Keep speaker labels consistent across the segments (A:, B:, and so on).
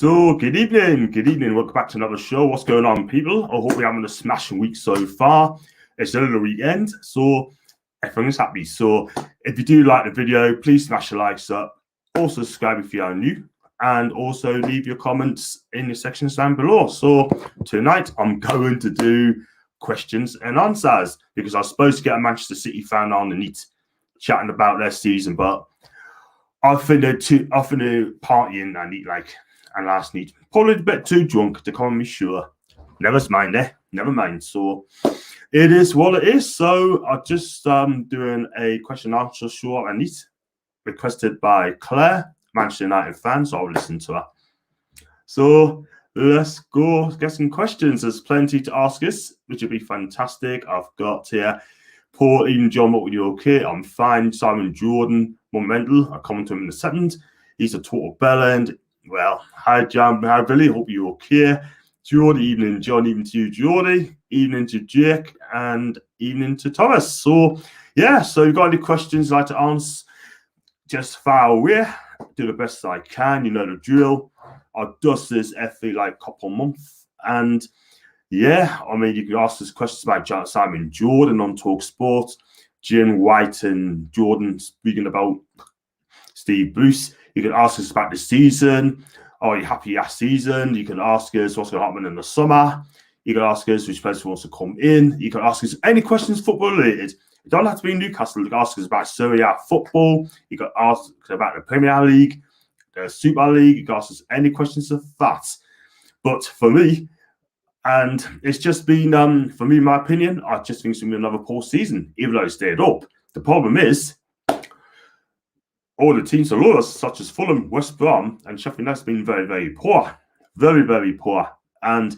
A: So, good evening. Welcome back to another show. What's going on, people? I hope you're having a smashing week so far. It's another weekend, so everyone's happy. So, if you do like the video, please smash the likes up. Also, subscribe if you are new, and also leave your comments in the sections down below. So, tonight I'm going to do questions and answers because I was supposed to get a Manchester City fan on and chatting about their season, but I think they're partying and last night probably a bit too drunk to call me sure. Never mind. So it is what it is. So I just doing a question and answer show and it requested by Claire, Manchester United fan, so I'll listen to her. So let's go get some questions. There's plenty to ask us, which would be fantastic. I've got here Paul, Ian John, what were you okay? I'm fine. Simon Jordan, Momental. I'll comment to him in a second. He's a total bellend. Well, hi Jam, hi Billy, hope you're okay. Jordy, evening John, evening to you, Jordy, evening to Jake, and evening to Thomas. So, yeah, so you've got any questions you'd like to answer, just fire away. Do the best I can, you know the drill. I'll dust this every couple months. And yeah, I mean, you can ask us questions about Simon Jordan on Talk Sport, Jim White and Jordan speaking about Steve Bruce. You can ask us about the season. Are you happy last season? You can ask us what's going to happen in the summer. You can ask us which player wants to come in. You can ask us any questions football related. You don't have to be Newcastle. You can ask us about Serie A football. You can ask about the Premier League, the Super League. You can ask us any questions of that. But for me, and it's just been, for me, in my opinion, I just think it's going to be another poor season, even though it stayed up. The problem is, all the teams below us, such as Fulham, West Brom, and Sheffield United, have been very, very poor. Very, very poor. And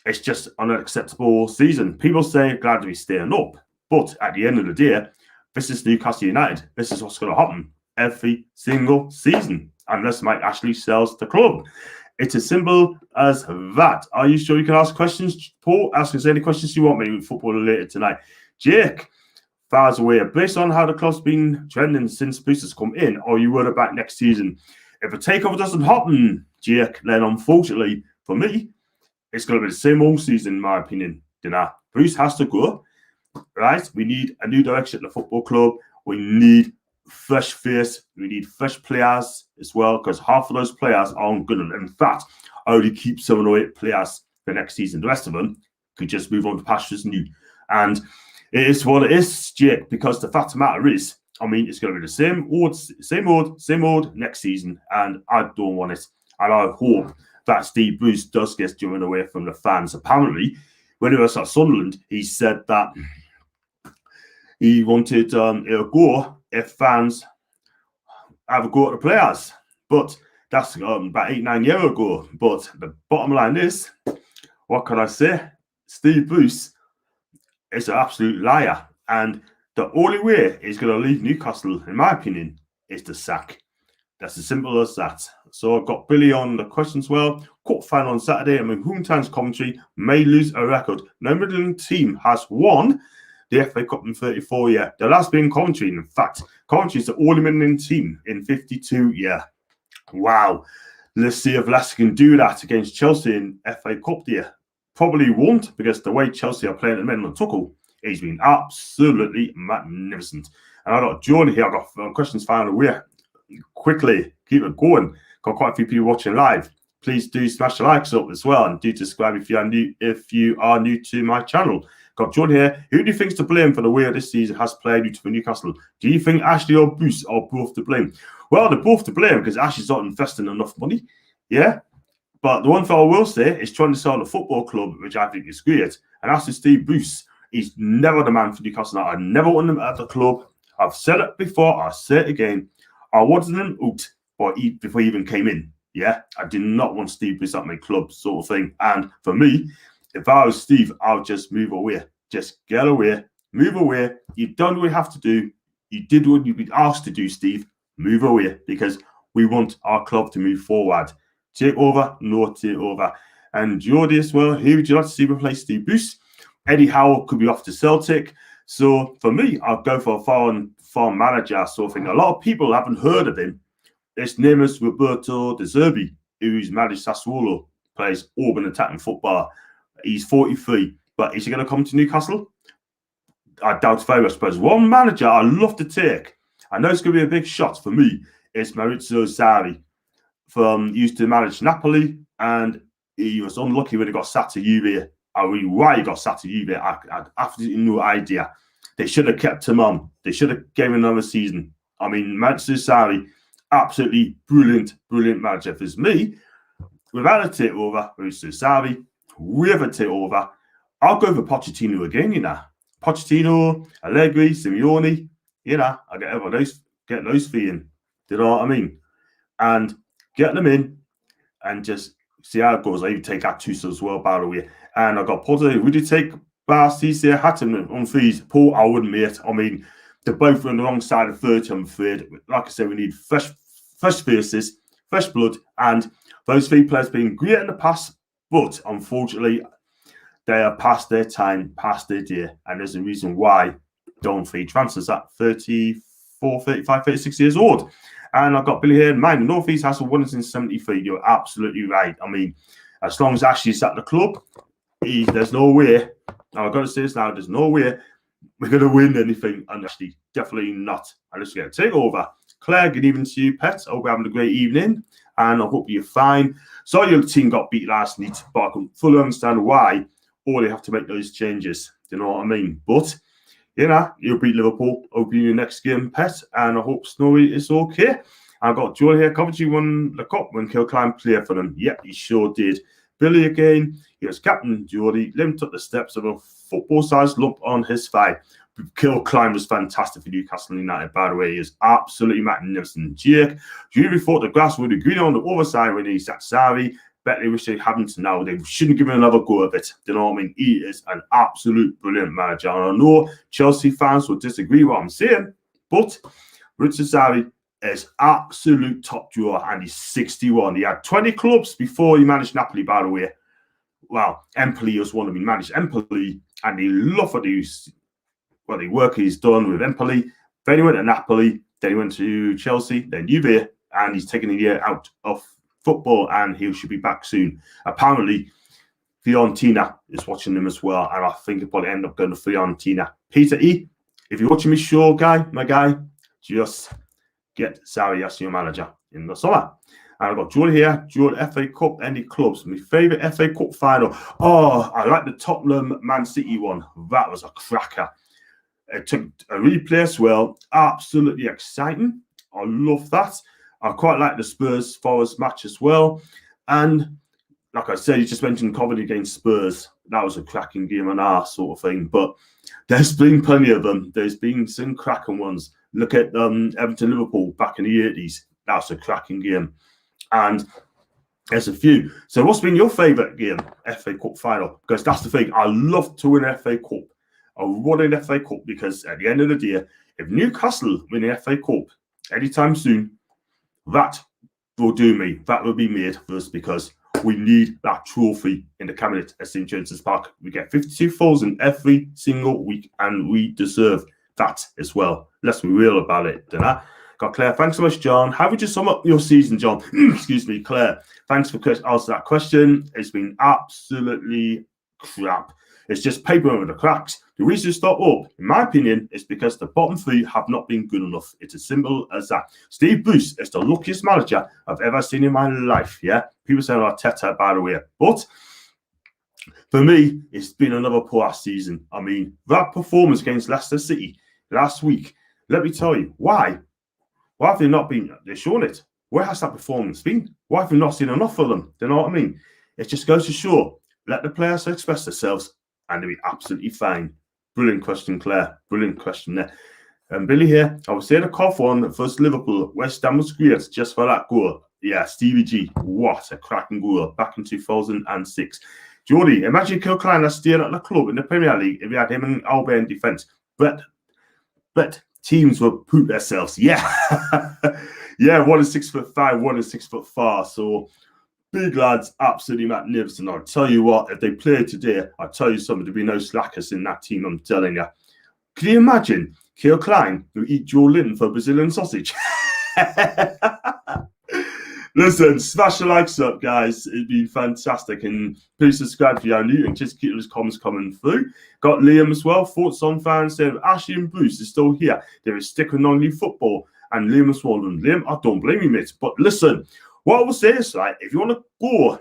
A: it's just an unacceptable season. People say glad to be staying up. But at the end of the day, this is Newcastle United. This is what's going to happen every single season, unless Mike Ashley sells the club. It's as simple as that. Are you sure you can ask questions? Paul, ask us any questions you want me with football related tonight. Jake, far away. Based on how the club's been trending since Bruce has come in, are you worried about next season? If a takeover doesn't happen, Jake, then unfortunately for me, it's going to be the same old season, in my opinion. Bruce has to go, right? We need a new direction at the football club. We need fresh face. We need fresh players as well, because half of those players aren't good. In fact, I only keep 7 or 8 players for next season. The rest of them could just move on to pastures new. And it is what it is, Jake, because the fact of the matter is, I mean, it's going to be the same old next season, and I don't want it. And I hope that Steve Bruce does get driven away from the fans. Apparently, when he was at Sunderland, he said that he wanted it'll go if fans have a go at the players. But that's about 8-9 years ago. But the bottom line is, what can I say? Steve Bruce is an absolute liar. And the only way he's going to leave Newcastle, in my opinion, is to sack. That's as simple as that. So I've got Billy on the questions. Well, cup final on Saturday. I mean, Hometown's commentary may lose a record. No Midland team has won the FA Cup in 34 years. The last being Coventry. In fact, Coventry is the only Midland team in 52 years. Wow. Let's see if Leicester can do that against Chelsea in FA Cup year. Probably won't, because the way Chelsea are playing at the minute on Tuchel, he's been absolutely magnificent. And I've got Jordan here. I've got questions found away. Quickly, keep it going. Got quite a few people watching live. Please do smash the likes up as well, and do subscribe if you are new to my channel. Got Jordan here. Who do you think is to blame for the way this season has played due to Newcastle? Do you think Ashley or Bruce are both to blame? Well, they're both to blame because Ashley's not investing enough money. Yeah. But the one thing I will say is trying to sell the football club, which I think is great. And as to Steve Bruce, he's never the man for Newcastle. I never want him at the club. I've said it before. I'll say it again. I wanted him out before he even came in. Yeah, I did not want Steve Bruce at my club, sort of thing. And for me, if I was Steve, I would just move away. Just get away. Move away. You've done what you have to do. You did what you've been asked to do, Steve. Move away, because we want our club to move forward. Take over, no take over. And Jordy as well, who would you like to see replace Steve Bruce? Eddie Howe could be off to Celtic. So for me, I'll go for a foreign manager sort of thing. A lot of people haven't heard of him. His name is Roberto De Zerbi. who's managed Sassuolo, plays urban attacking football. He's 43, but is he going to come to Newcastle? I doubt very much. But one manager I love to take, I know it's going to be a big shot for me, is Maurizio Sarri. Used to manage Napoli, and he was unlucky when he got sacked to Juve. I mean, why he got sacked to Juve, I had absolutely no idea. They should have kept him on. They should have given him another season. I mean, Maurizio Sarri, absolutely brilliant manager. If it's me, without a takeover, Maurizio Sarri, with a takeover, I'll go for Pochettino again, you know. Pochettino, Allegri, Simeone, you know, I get those feeling. Do you know what I mean? And get them in and just see how it goes. I even take Gattuso as well, by the way. And I got Porto. Would you take Cisse, Hatton on fees? Paul, I wouldn't, mate. I mean, they're both on the wrong side of 30, I'm afraid. Like I said, we need fresh faces, fresh blood, and those three players being great in the past, but unfortunately, they are past their time, past their day, and there's a reason why don't fee transfers at 34, 35, 36 years old. And I've got Billy here in mind. North East has won since 73. You're absolutely right. I mean, as long as Ashley's at the club, there's no way. Now, I've got to say this now. There's no way we're going to win anything. And Ashley, definitely not. And let's get a takeover. Claire, good evening to you, pets. I hope you're having a great evening. And I hope you're fine. Sorry your team got beat last night, but I can fully understand why. Or they have to make those changes. Do you know what I mean? But you know, you'll beat Liverpool. I'll be your next game, pet, and I hope Snowy is okay. I've got Joel here. Coventry won the cup when Kilcline played for them. Yep, he sure did. Billy again. He was captain. Geordie limped up the steps of a football-sized lump on his thigh. Kilcline was fantastic for Newcastle United, by the way. He is absolutely magnificent. Jake, Jury thought the grass would be green on the other side when he sat Sarri. Bet they wish they hadn't now. They shouldn't give him another go of it. Do you know what I mean? He is an absolute brilliant manager. And I know Chelsea fans will disagree with what I'm saying, but Richard Sarri is absolute top drawer, and he's 61. He had 20 clubs before he managed Napoli, by the way. Well, Empoli was one of them. He managed Empoli, and he loved the work he's done with Empoli. Then he went to Napoli, then he went to Chelsea, then Juve, and he's taken a year out of football, and he should be back soon. Apparently, Fiorentina is watching him as well, and I think he'll probably end up going to Fiorentina. Peter E, if you're watching me, sure, my guy, just get Sarri as your manager in the summer. And I've got Joel here. Joel, FA Cup, any clubs? My favourite FA Cup final. Oh, I like the Tottenham Man City one. That was a cracker. It took a replay as well. Absolutely exciting. I love that. I quite like the Spurs Forest match as well. And like I said, you just mentioned Coventry against Spurs. That was a cracking game and our sort of thing. But there's been plenty of them. There's been some cracking ones. Look at Everton Liverpool back in the 80s. That's a cracking game. And there's a few. So what's been your favourite game, FA Cup final? Because that's the thing. I love to win FA Cup. I won an FA Cup because at the end of the day, if Newcastle win the FA Cup anytime soon, that will do me. That will be made first because we need that trophy in the cabinet at St. James's Park. We get 52,000 every single week, and we deserve that as well. Let's be real about it, don't I? Got Claire. Thanks so much, John. How would you sum up your season, John? Excuse me, Claire. Thanks for answering that question. It's been absolutely crap. It's just paper over the cracks. The reason to start up, in my opinion, is because the bottom three have not been good enough. It's as simple as that. Steve Bruce is the luckiest manager I've ever seen in my life, yeah? People say Arteta, by the way. But for me, it's been another poor season. I mean, that performance against Leicester City last week, let me tell you, why? Why have they not been? They've shown it. Where has that performance been? Why have we not seen enough of them? Do you know what I mean? It just goes to show, let the players express themselves and they'll be absolutely fine. Brilliant question, Claire. Brilliant question there. And Billy here, I would say the cough one first Liverpool. West Ham was great just for that goal. Yeah, Stevie G, what a cracking goal back in 2006. Jordy, imagine Kilcline has stayed at the club in the Premier League if he had him and Albert in defence. But teams will poop themselves. Yeah. Yeah, one is 6'5", one is 6'4". So big lads, absolutely magnificent. I'll tell you what, if they played today, I'll tell you something, there'd be no slackers in that team, I'm telling you. Can you imagine Kilcline who eat Joe Linton for Brazilian sausage? Listen, smash the likes up, guys. It'd be fantastic. And please subscribe if you are new and just keep those comments coming through. Got Liam as well. Thoughts on fans saying Ashley and Bruce is still here. There is stick with non-league football. And Liam is wondering, Liam, I don't blame you, mate. But listen, what I will say is, like, if you want to go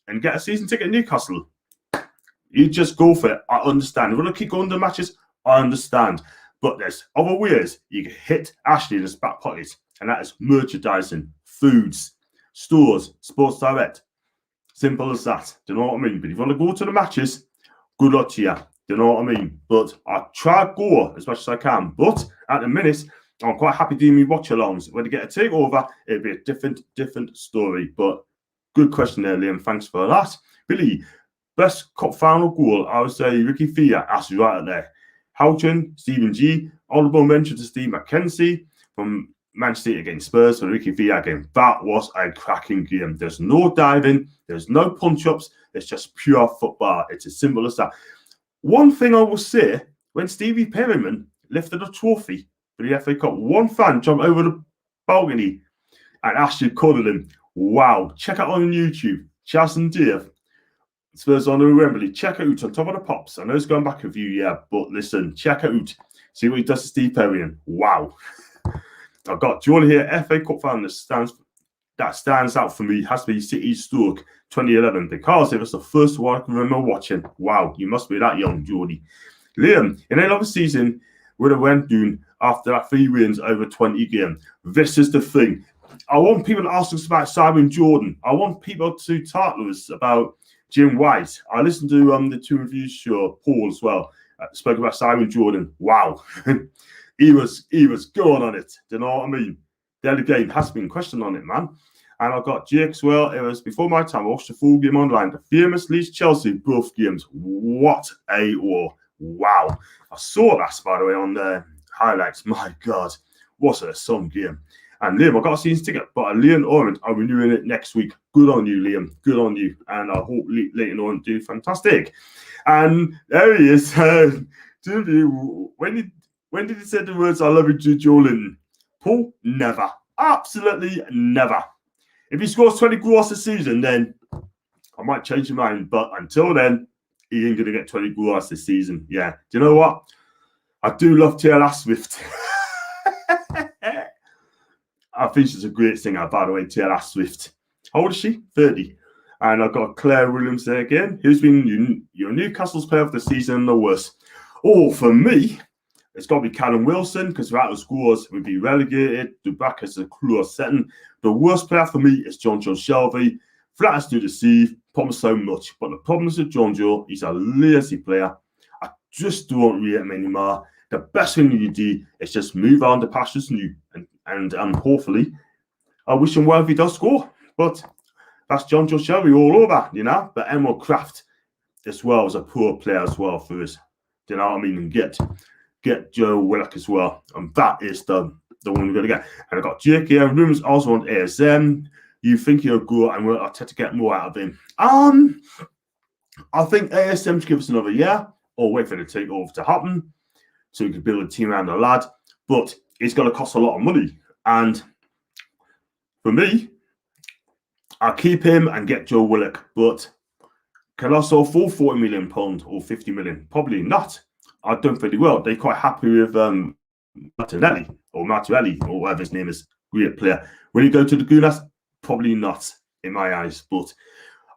A: and get a season ticket in Newcastle, you just go for it. I understand. If you want to keep going to matches, I understand. But there's other ways you can hit Ashley in his back pocket. And that is merchandising, foods, stores, Sports Direct. Simple as that. Do you know what I mean? But if you want to go to the matches, good luck to you. Do you know what I mean? But I try to go as much as I can. But at the minute, I'm quite happy doing me watch-alongs. When you get a takeover, it'll be a different story. But good question there, Liam. Thanks for that. Billy, best cup final goal, I would say Ricky Fia. That's right there. Houchen, Stephen G. Honourable mention to Steve McKenzie from Manchester City against Spurs for Ricky Villa game. That was a cracking game. There's no diving, there's no punch-ups, it's just pure football. It's as simple as that. One thing I will say, when Stevie Perryman lifted a trophy for the FA Cup, one fan jumped over the balcony and actually cuddled him. Wow. Check out on YouTube. Chaz and Dave, Spurs on the Wembley. Check it out on top of the pops. I know it's going back a few years, but listen, check it out. See what he does to Steve Perryman. Wow. I've got Jordan here, FA Cup fan that stands out for me has to be City Stoke 2011 because it was the first one I can remember watching. Wow, you must be that young, Jordy. Liam, in another season, would have went down after that 3 wins over 20 games. This is the thing. I want people to ask us about Simon Jordan. I want people to talk to us about Jim White. I listened to the 2 Reviews show, Paul as well, spoke about Simon Jordan. Wow. He was going on it. Do you know what I mean? Then again, has been questioned on it, man. And I got Jake as well. It was before my time. I watched the full game online. The famous Leeds Chelsea, both games. What a war. Wow. I saw that, by the way, on the highlights. My God. What a some game. And Liam, I got a season ticket, but Liam Ormond are renewing it next week. Good on you, Liam. Good on you. And I hope Leighton Ormond do fantastic. And there he is. When did he say the words, I love you to Joe Linton? Paul, never. Absolutely never. If he scores 20 goals this season, then I might change my mind. But until then, he ain't going to get 20 goals this season. Yeah. Do you know what? I do love Taylor Swift. I think she's a great singer, by the way, Taylor Swift. How old is she? 30. And I've got Claire Williams there again. Who's been your Newcastle's player of the season and the worst? Oh, for me, it's got to be Callum Wilson, because without the scores, we'd be relegated. The back is a close setting. The worst player for me is John Joe Shelby. Flatters to deceive, promise so much. But the problem is with John Joe, he's a lazy player. I just don't rate him anymore. The best thing you do is just move on to pastures new. And hopefully, I wish him well if he does score. But that's John Joe Shelby all over, you know. But Emerald Craft as well is a poor player as well for us. Do you know what I mean? And get Joe Willock as well. And that is the one we're going to get. And I got Jake here. Rumours also on ASM. You think he'll go and we'll try to get more out of him. I think ASM should give us another year or wait for the takeover to happen so we can build a team around the lad. But it's going to cost a lot of money. And for me, I'll keep him and get Joe Willock. But can I sell for £40 million or 50 million? Probably not. I don't think they will. They're quite happy with Martinelli or whatever his name is. Great player. Will he go to the Gunners? Probably not, in my eyes. But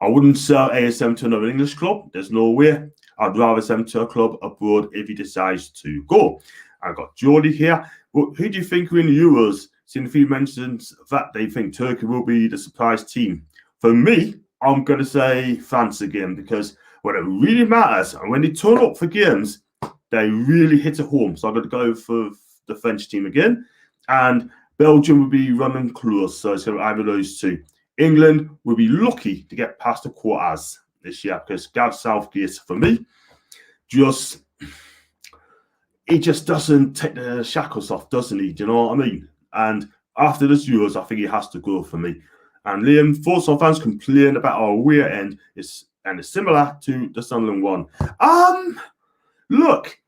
A: I wouldn't sell ASM to another English club. There's no way. I'd rather send him to a club abroad if he decides to go. I've got Geordie here. But who do you think win the Euros? Seeing a few mentions that they think Turkey will be the surprise team. For me, I'm going to say France again, because when it really matters and when they turn up for games, they really hit it home. So I'm going to go for the French team again. And Belgium will be running close. So it's going to be either those two. England will be lucky to get past the quarters this year, because Gav Southgate, for me, he just doesn't take the shackles off, doesn't he? Do you know what I mean? And after this Euros, I think he has to go for me. And Liam, thoughts on fans complain about our away end is similar to the Sunderland one. Look,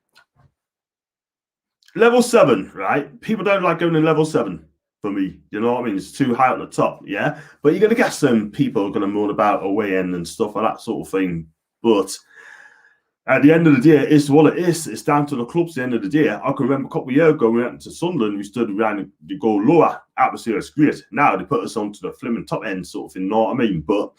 A: level 7, right? People don't like going to level 7. for me. You know what I mean? It's too high at the top, yeah? But you're going to get some people going to moan about away end and stuff like that sort of thing. But at the end of the day, it's what it is. It's down to the clubs at the end of the day. I can remember a couple of years ago, we went to Sunderland, we stood around to go lower. Atmosphere is great. Now they put us onto the flimming top end sort of thing, you know what I mean? But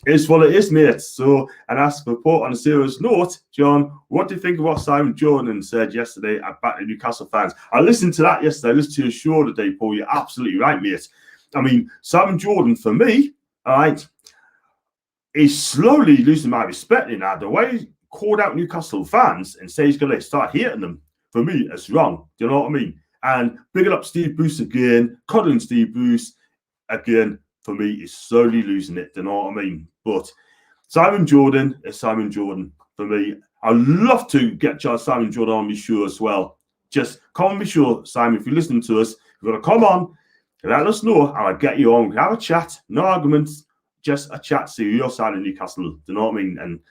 A: it's what it is, mate. So, and as for report on a serious note, John, what do you think of what Simon Jordan said yesterday at Back to Newcastle fans? I listened to that yesterday. I listened to your show today, Paul. You're absolutely right, mate. I mean, Simon Jordan, for me, all right, he's slowly losing my respect in that. The way he called out Newcastle fans and say he's going to start hating them, for me, it's wrong. Do you know what I mean? And bigging up Steve Bruce again, cuddling Steve Bruce again, for me, is slowly losing it. Do you know what I mean? But Simon Jordan is Simon Jordan for me. I'd love to get Simon Jordan on my show as well. Just come on my show, Simon. If you're listening to us, you're going to come on, let us know, and I'll get you on. We have a chat, no arguments, just a chat, see your side of Newcastle. Do you know what I mean? And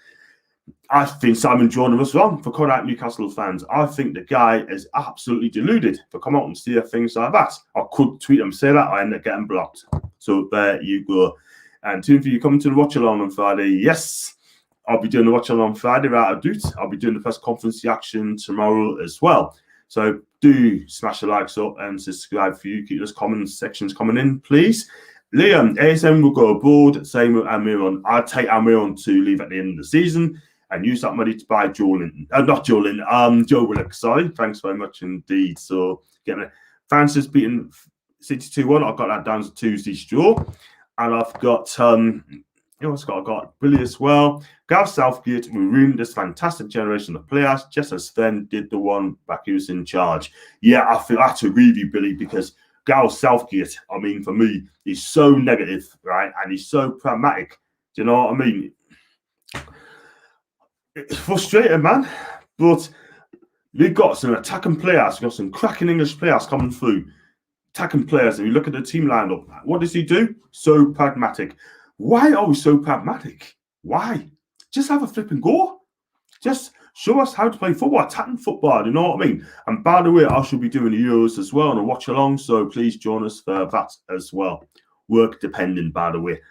A: I think Simon Jordan was wrong for calling out Newcastle fans. I think the guy is absolutely deluded for coming out and say things like that. I could tweet him, say that, I end up getting blocked. So there you go. And tune for you coming to the watch along on Friday. Yes, I'll be doing the watch along on Friday without a doubt. I'll be doing the press conference reaction tomorrow as well. So do smash the likes up and subscribe for you. Keep those comment sections coming in, please. Liam, ASM will go aboard. Same with Almiron. I'll take Almiron to leave at the end of the season and use that money to buy Joe Willock. Sorry. Thanks very much indeed. So getting it. Francis beating City 2-1. I've got that down to Tuesday's draw. And I've got I've got Billy as well. Gareth Southgate will ruin this fantastic generation of players, just as Sven did the one back he was in charge. Yeah, I have to agree with you, Billy, because Gareth Southgate, I mean, for me, he's so negative, right? And he's so pragmatic. Do you know what I mean? It's frustrating, man. But we've got some attacking players. We've got some cracking English players coming through. Attacking players, and you look at the team lineup. What does he do? So pragmatic. Why are we so pragmatic? Why? Just have a flipping go. Just show us how to play football, attacking football. You know what I mean? And by the way, I should be doing the Euros as well and a watch along. So please join us for that as well. Work depending, by the way.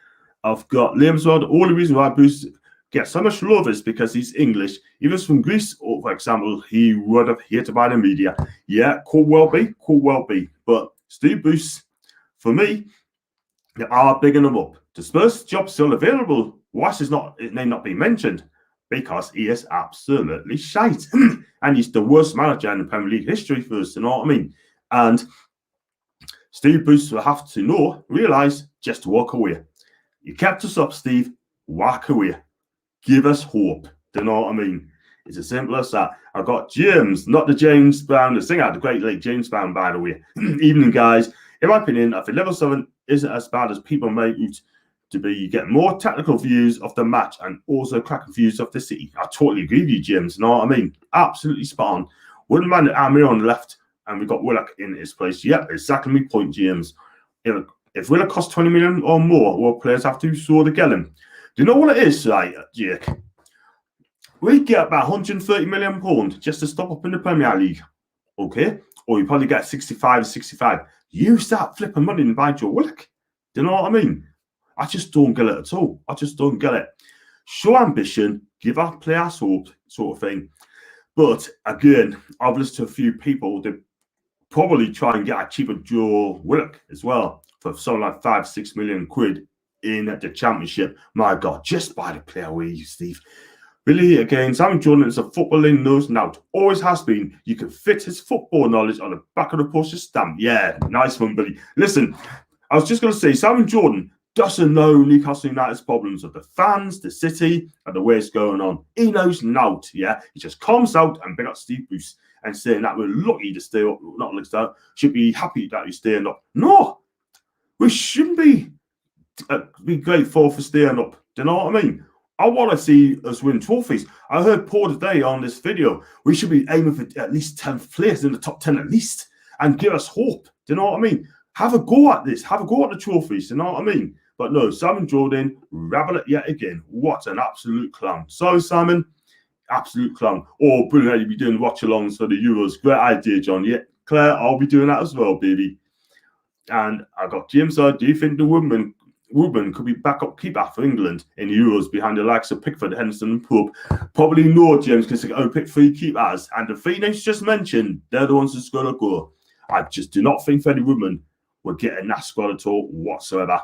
A: I've got Liam as well. The only reason why Bruce gets so much love is because he's English. If he was from Greece, or for example, he would have hated by the media. Yeah, could well be. But Steve Bruce, for me, they are bigging him up. The Spurs job still available. Why is his name not being mentioned? Because he is absolutely shite. And he's the worst manager in the Premier League history for us, you know what I mean? And Steve Bruce will have to realise, just walk away. You kept us up, Steve. Walk away. Give us hope. Do you know what I mean? It's as simple as that. I've got James, not the James Brown, the singer, the great late James Brown, by the way. Evening, guys. In my opinion, I think level 7 isn't as bad as people make it to be. You get more technical views of the match and also cracking views of the city. I totally agree with you, James. You know what I mean? Absolutely spot on. Wouldn't mind that Almiron left and we got Willock in his place. Yep, exactly my point, James. If Willock costs 20 million or more, well, players have to sort of get him. Do you know what it is, right, Jake? We get about £130 million just to stop up in the Premier League, okay? Or you probably get 65. You start flipping money and buy Joe Willock. Do you know what I mean? I just don't get it at all. I just don't get it. Show ambition, give our players hope, sort of thing. But again, I've listened to a few people that probably try and get a cheaper Joe Willock as well for something like £5-6 million in the Championship. My God, just buy the player away, you Steve. Billy again, Simon Jordan is a footballing nose now. Always has been. You can fit his football knowledge on the back of the postage stamp. Yeah, nice one, Billy. Listen, I was just going to say, Simon Jordan doesn't know Newcastle United's problems of the fans, the city, and the way it's going on. He knows nout, yeah? He just comes out and big up Steve Bruce and saying that we're lucky to stay up, not lucky to should be happy that we're staying up. No, we shouldn't be grateful for staying up. Do you know what I mean? I want to see us win trophies. I heard Paul today on this video. We should be aiming for at least 10th place in the top 10 at least and give us hope. Do you know what I mean? Have a go at this. Have a go at the trophies. Do you know what I mean? But no, Simon Jordan, rabble it yet again. What an absolute clown. Sorry, Simon. Absolute clown. Oh, brilliant. You'll be doing watch-alongs for the Euros. Great idea, John. Yeah, Claire, I'll be doing that as well, baby. And I got James. Do you think the Woodman could be backup keeper for England in Euros behind the likes of Pickford, Henderson, and Pope? Probably no, James, because they can only pick 3 keepers. And the 3 names just mentioned, they're the ones that's going to go. I just do not think Freddie Woodman will get in that squad at all whatsoever.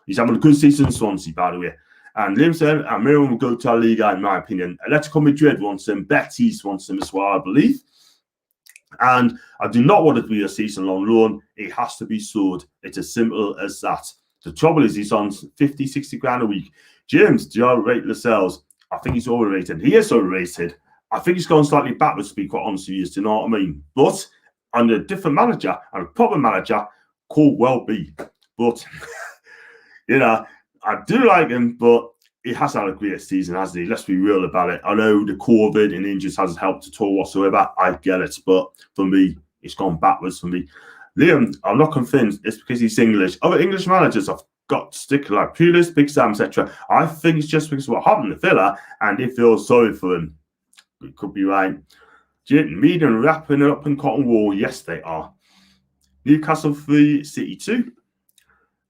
A: He's having a good season in Swansea, by the way. And Liam said, and Miriam will go to La Liga, in my opinion. Atletico Madrid wants him. Betis wants him as well, I believe. And I do not want it to be a season-long loan. It has to be sold. It's as simple as that. The trouble is he's on 50, 60 grand a week. James, do you rate Lascelles? I think he's overrated. He is overrated. I think he's gone slightly backwards, to be quite honest with you. Do you know what I mean? But under a different manager and a proper manager, could well be. But, you know, I do like him, but he has had a great season, hasn't he? Let's be real about it. I know the COVID and injuries hasn't helped at all whatsoever. I get it. But for me, it's gone backwards for me. Liam, I'm not convinced it's because he's English. Other English managers have got to stick like Pulis, Big Sam, etc. I think it's just because of what happened to Villa and they feel sorry for him. It could be right. Meaden wrapping it up in Cotton Wool. Yes, they are. Newcastle 3, City 2.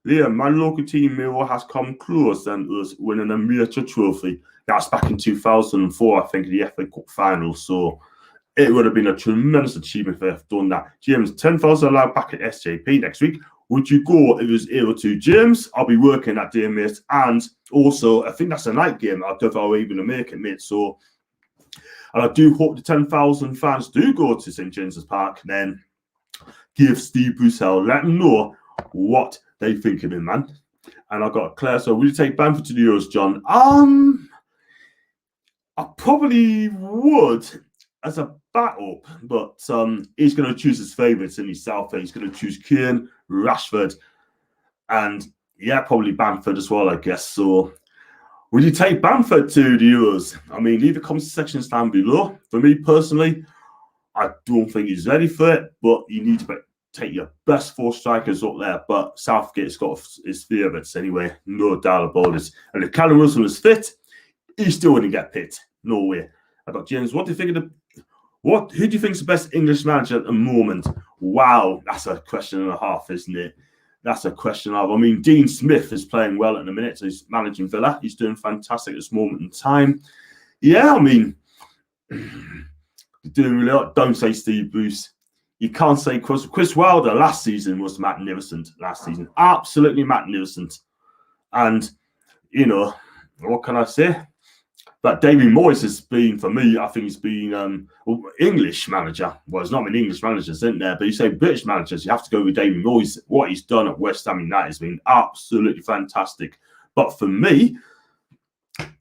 A: Liam, my local team, Millwall, has come close and us winning a miniature trophy. That's back in 2004, I think, in the FA Cup final. So it would have been a tremendous achievement if they've done that. James, 10,000 allowed back at SJP next week. Would you go if it was able to? James, I'll be working that day, mate. And also, I think that's a night game. I don't know if I'll even make it, mate. So, and I do hope the 10,000 fans do go to St. James's Park. Then give Steve Bruce hell. Let him know what they think of him, man. And I got Claire. So, will you take Bamford to the Euros, John? I probably would as a backup, but he's going to choose his favourites in his South. He's going to choose Keane, Rashford, and yeah, probably Bamford as well, I guess. So, would you take Bamford to the Euros? I mean, leave the comment sections down below. For me personally, I don't think he's ready for it, but you need to take your best 4 strikers up there. But Southgate's got his favourites anyway, no doubt about it. And if Callum Wilson was fit, he's still going to get picked. No way. I got James. What do you think of who do you think is the best English manager at the moment? Wow, that's a question and a half, isn't it? That's a question of. I mean, Dean Smith is playing well at the minute. So he's managing Villa. He's doing fantastic at this moment in time. Yeah, I mean, doing really well. Don't say Steve Bruce. You can't say Chris Wilder last season was magnificent. Last season, absolutely magnificent. And you know, what can I say? But David Moyes has been, for me, I think he's been English manager. Well, there's not many English managers, isn't there? But you say British managers, you have to go with David Moyes. What he's done at West Ham United has been absolutely fantastic. But for me,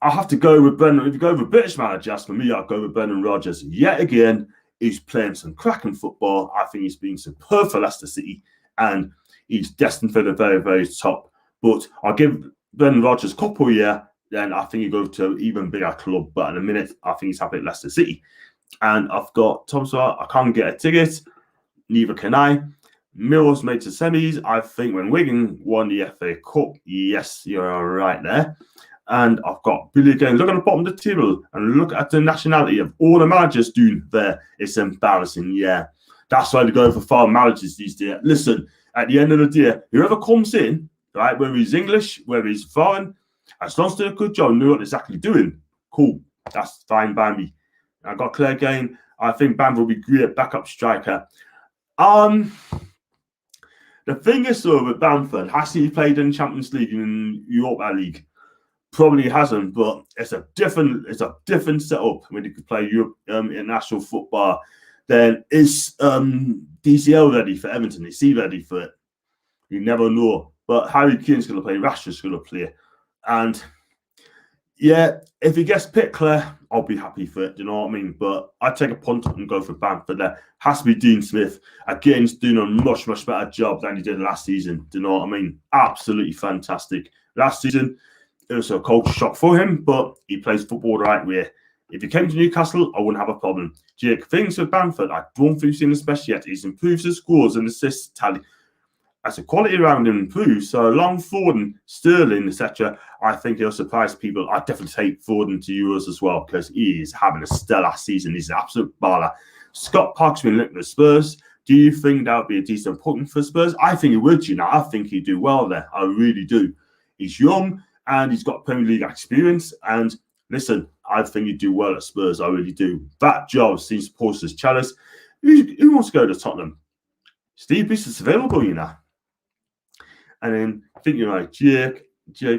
A: I have to go with Brendan. If you go with British managers, for me, I'll go with Brendan Rodgers. Yet again, he's playing some cracking football. I think he's been superb for Leicester City. And he's destined for the very, very top. But I'll give Brendan Rodgers a couple of years. Then I think he goes to an even bigger club. But in a minute, I think he's happy at Leicester City. And I've got Thompson. I can't get a ticket. Neither can I. Millwall's made to semis. I think when Wigan won the FA Cup, yes, you're right there. And I've got Billy again. Look at the bottom of the table and look at the nationality of all the managers doing there. It's embarrassing. Yeah, that's why they go for foreign managers these days. Listen, at the end of the day, whoever comes in, right, whether he's English, whether he's foreign, as long as they do a good job and know what they're exactly doing, cool. That's fine by me. I got Claire again. I think Bamford will be great backup striker. The thing is though with Bamford, has he played in Champions League and Europa League? Probably hasn't, but it's a different setup when you could play Europe international football. Then is DCL ready for Everton? Is he ready for it? You never know. But Harry Kane's going to play. Rashford's going to play. And yeah, if he gets picked, Claire, I'll be happy for it. Do you know what I mean? But I'd take a punt and go for Bamford there. Has to be Dean Smith. Again, he's doing a much, much better job than he did last season. Do you know what I mean? Absolutely fantastic. Last season, it was a culture shock for him, but he plays football the right way. If he came to Newcastle, I wouldn't have a problem. Jake, things with Bamford, I don't think we've seen this best yet. He's improved his scores and assists tally. As the quality around him improves, so along Foden, Sterling, etc., I think he'll surprise people. I'd definitely take Foden to Euros as well because he is having a stellar season. He's an absolute baller. Scott Park's been linked with Spurs. Do you think that would be a decent appointment for Spurs? I think it would, you know. I think he'd do well there. I really do. He's young and he's got Premier League experience. And listen, I think he'd do well at Spurs. I really do. That job seems supposed as Chalice. Who wants to go to Tottenham? Steve Bruce is available, you know. And then thinking like Jake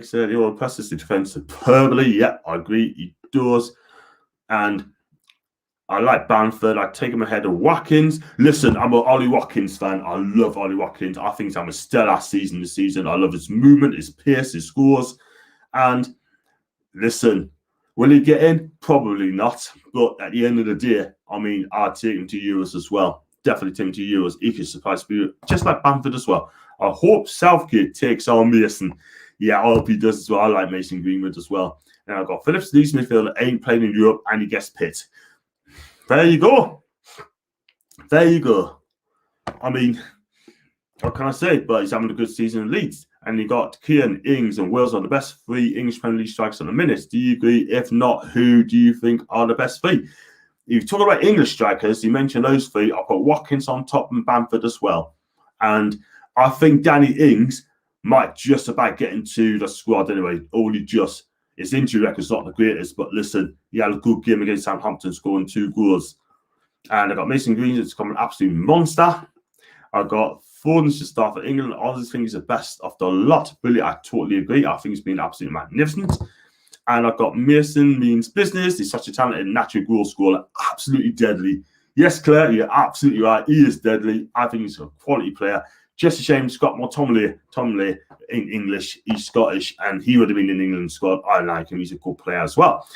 A: said, he will press the defense superbly. Yeah, I agree. He does. And I like Bamford. I take him ahead of Watkins. Listen, I'm an Ollie Watkins fan. I love Ollie Watkins. I think he's having a stellar season this season. I love his movement, his pace, his scores. And listen, will he get in? Probably not. But at the end of the day, I mean, I'd take him to Euros as well. Definitely take him to Euros. He could surprise me, just like Bamford as well. I hope Southgate takes on Mason. Yeah, I hope he does as well. I like Mason Greenwood as well. And I've got Phillips, Leeds midfielder, ain't playing in Europe, and he gets Pitt. There you go. There you go. I mean, what can I say? But he's having a good season in Leeds. And you got Keane, Ings, and Wills are the best 3 English Premier League strikers at the minute. Do you agree? If not, who do you think are the best 3? If you talk about English strikers, you mentioned those 3. I'll put Watkins on top and Bamford as well. And I think Danny Ings might just about get into the squad anyway. Only just. His injury record's not the greatest, but listen, he had a good game against Southampton, scoring 2 goals. And I got Mason Greenwood to become an absolute monster. I got Foden to start for England. I just think he's the best of the lot. Really, I totally agree. I think he's been absolutely magnificent. And I've got Mason means business. He's such a talented natural goal scorer, absolutely deadly. Yes, Claire, you're absolutely right. He is deadly. I think he's a quality player. Just a shame Scott Tomley in English, he's Scottish, and he would have been in England squad. I like him. He's a good player as well.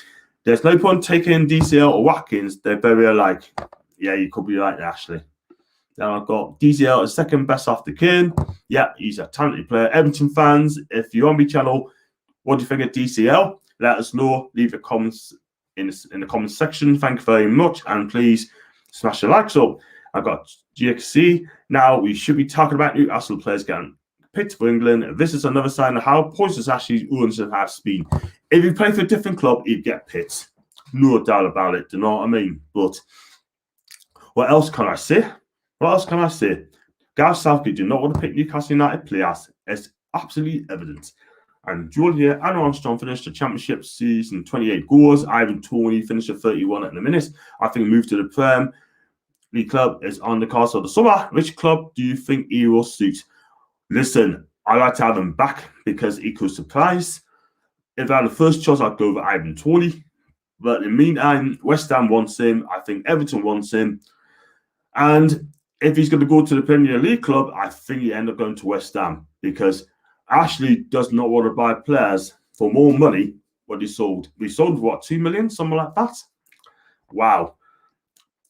A: There's no point taking DCL or Watkins. They're very alike. Yeah, you could be right, Ashley. Then I've got DCL as second best after Kane. Yeah, he's a talented player. Everton fans, if you're on my channel, what do you think of DCL? Let us know. Leave your comments in the comments section. Thank you very much. And please smash the likes up. I've got GXC. Now we should be talking about Newcastle players getting picked for England. This is another sign of how poisonous Ashley's Owens has been. If you play for a different club, he'd get picked. No doubt about it. Do you know what I mean? But what else can I say? What else can I say? Gareth Southgate do not want to pick Newcastle United players. It's absolutely evident. And Joel here and Armstrong finished the championship season 28 goals. Ivan Toney finished at 31 at the minute. I think moved to the Prem. The club is on the cards of the summer. Which club do you think he will suit? Listen, I like to have him back because he could surprise. If I had the first choice, I'd go with Ivan Toney. But in the meantime, West Ham wants him. I think Everton wants him. And if he's going to go to the Premier League club, I think he end up going to West Ham because Ashley does not want to buy players for more money what he sold. We sold, what, 2 million? Something like that? Wow.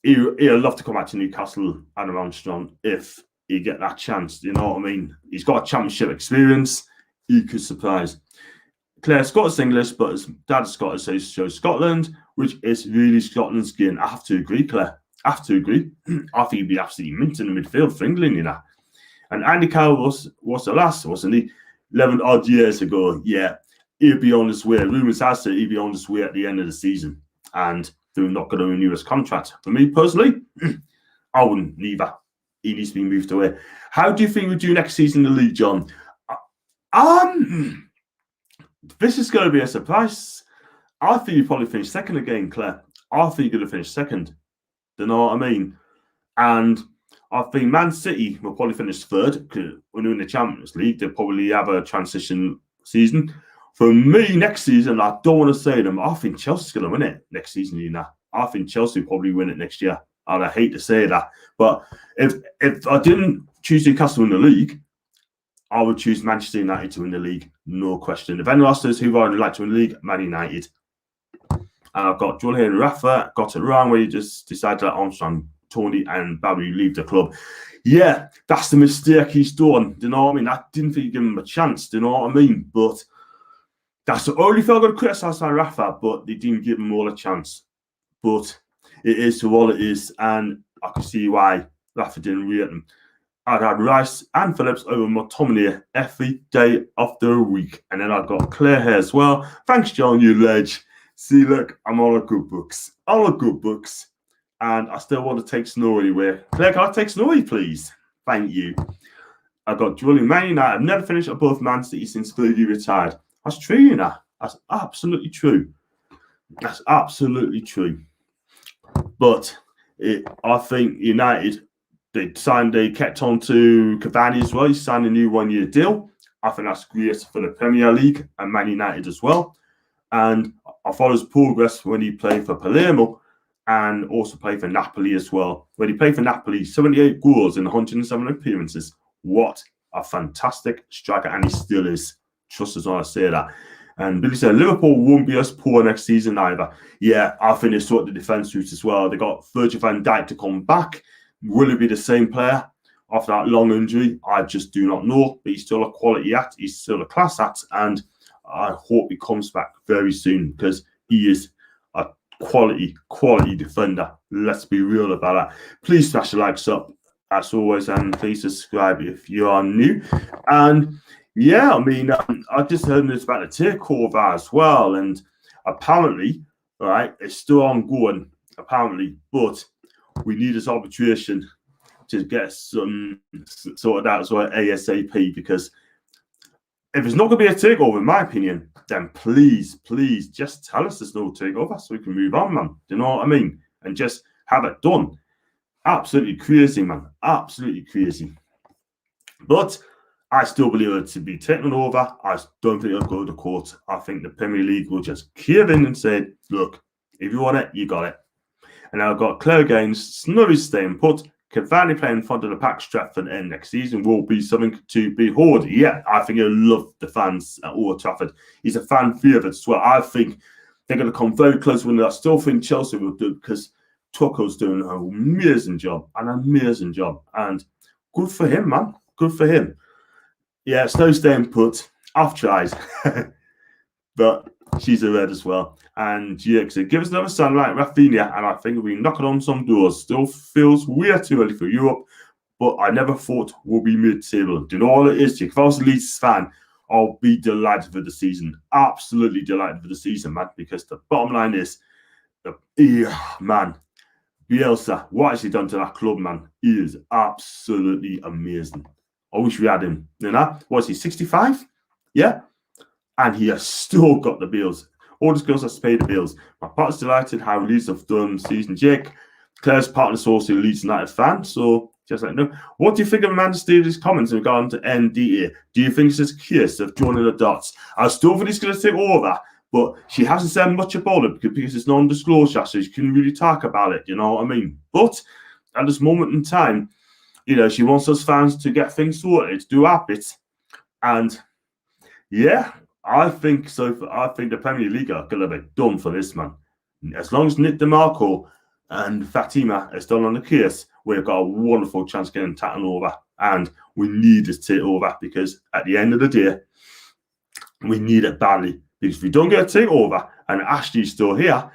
A: He'd love to come back to Newcastle and Armstrong if he get that chance. You know what I mean? He's got a championship experience. He could surprise. Claire Scott's English, but his dad is Scottish, so he shows Scotland, which is really Scotland's skin. I have to agree, Claire. I have to agree. I think he'd be absolutely mint in the midfield for England, you know. And Andy Carroll was the last, wasn't he? 11 odd years ago. Yeah, he'd be on his way. Rumours has said he'd be on his way at the end of the season. And they're not going to renew his contract. For me personally, I wouldn't either. He needs to be moved away. How do you think we do next season in the league, John? This is going to be a surprise. I think you probably finish second again, Claire. I think you're going to finish second. Do you know what I mean? And I think Man City will probably finish third because when they're in the Champions League, they'll probably have a transition season. For me, next season, I don't want to say them. I think Chelsea's going to win it next season, you know. I think Chelsea will probably win it next year. And I hate to say that. But if I didn't choose Newcastle in the league, I would choose Manchester United to win the league. No question. If anyone else says who I would like to win the league, Man United. And I've got Joel here and Rafa. Got it wrong where you just decided that Armstrong, Toney and Barry leave the club. Yeah, that's the mistake he's done. Do you know what I mean? I didn't think you'd give him a chance. Do you know what I mean? But that's the only thing I'm going to criticise on Rafa, but they didn't give him all a chance. But it is to all it is, and I can see why Rafa didn't rate him. I'd had Rice and Phillips over McTominay every day of the week. And then I've got Claire here as well. Thanks, John, you ledge. See, look, I'm on a good books. All the good books. and I still want to take Snorri away. Claire, can I take Snorri, please? Thank you. I've got Julian Man United. I've never finished above Man City since Fergie retired. That's true, you know. That's absolutely true. That's absolutely true. But I think United, they kept on to Cavani as well. He signed a new one-year deal. I think that's great for the Premier League and Man United as well. And I follow his progress when he played for Palermo and also played for Napoli as well. When he played for Napoli, 78 goals in 107 appearances. What a fantastic striker, and he still is. Trust us when I say that. And Billy said, Liverpool won't be as poor next season either. Yeah, I think they sorted the defence route as well. They got Virgil van Dijk to come back. Will he be the same player after that long injury? I just do not know. But he's still a quality act. He's still a class act. And I hope he comes back very soon because he is a quality defender. Let's be real about that. Please smash the likes up as always, and please subscribe if you are new. And yeah, I mean, I just heard this about the takeover as well, and apparently, right, it's still ongoing, apparently, but we need this arbitration to get some sorted out as well ASAP, because if it's not going to be a takeover, in my opinion, then please just tell us there's no takeover so we can move on, man. Do you know what I mean? And just have it done. Absolutely crazy, man. Absolutely crazy. But I still believe it to be taken over. I don't think it'll go to court. I think the Premier League will just cave in and say, look, if you want it, you got it. And I've got Claire Gaines, Snorri staying put, Cavani playing in front of the pack Stratford end next season will be something to behold. Yeah, I think he'll love the fans at Old Trafford. He's a fan favourite as well. I think they're going to come very close when I still think Chelsea will do, because Tuchel's doing an amazing job. And good for him, man. Good for him. Yeah, Snow staying put. I've tried. But she's a red as well. And GX said, give us another son like Rafinha, and I think we'll be knocking on some doors. Still feels weird too early for Europe, but I never thought we'll be mid-table. Do you know all it is, Jake? If I was a Leeds fan, I'll be delighted for the season. Absolutely delighted for the season, man, because the bottom line is, man, Bielsa, what has he done to that club, man? He is absolutely amazing. I wish we had him. You know, was he 65? Yeah. And he has still got the bills. All the girls have to pay the bills. My partner's delighted how Leeds have done season. Jake, Claire's partner's also a Leeds United fan. So just like, no. What do you think of Amanda Stevens' comments regarding to NDA? Do you think it's a case of joining the dots? I still think he's going to take over, but she hasn't said much about it because it's non-disclosure, so she couldn't really talk about it. You know what I mean? But at this moment in time, you know, she wants us fans to get things sorted, do our bit. And yeah, I think so. I think the Premier League are going to be done for this, man. As long as Nick DeMarco and Fatima are still on the case, we've got a wonderful chance of getting taken over. And we need this takeover because at the end of the day, we need it badly. Because if we don't get a takeover and Ashley's still here,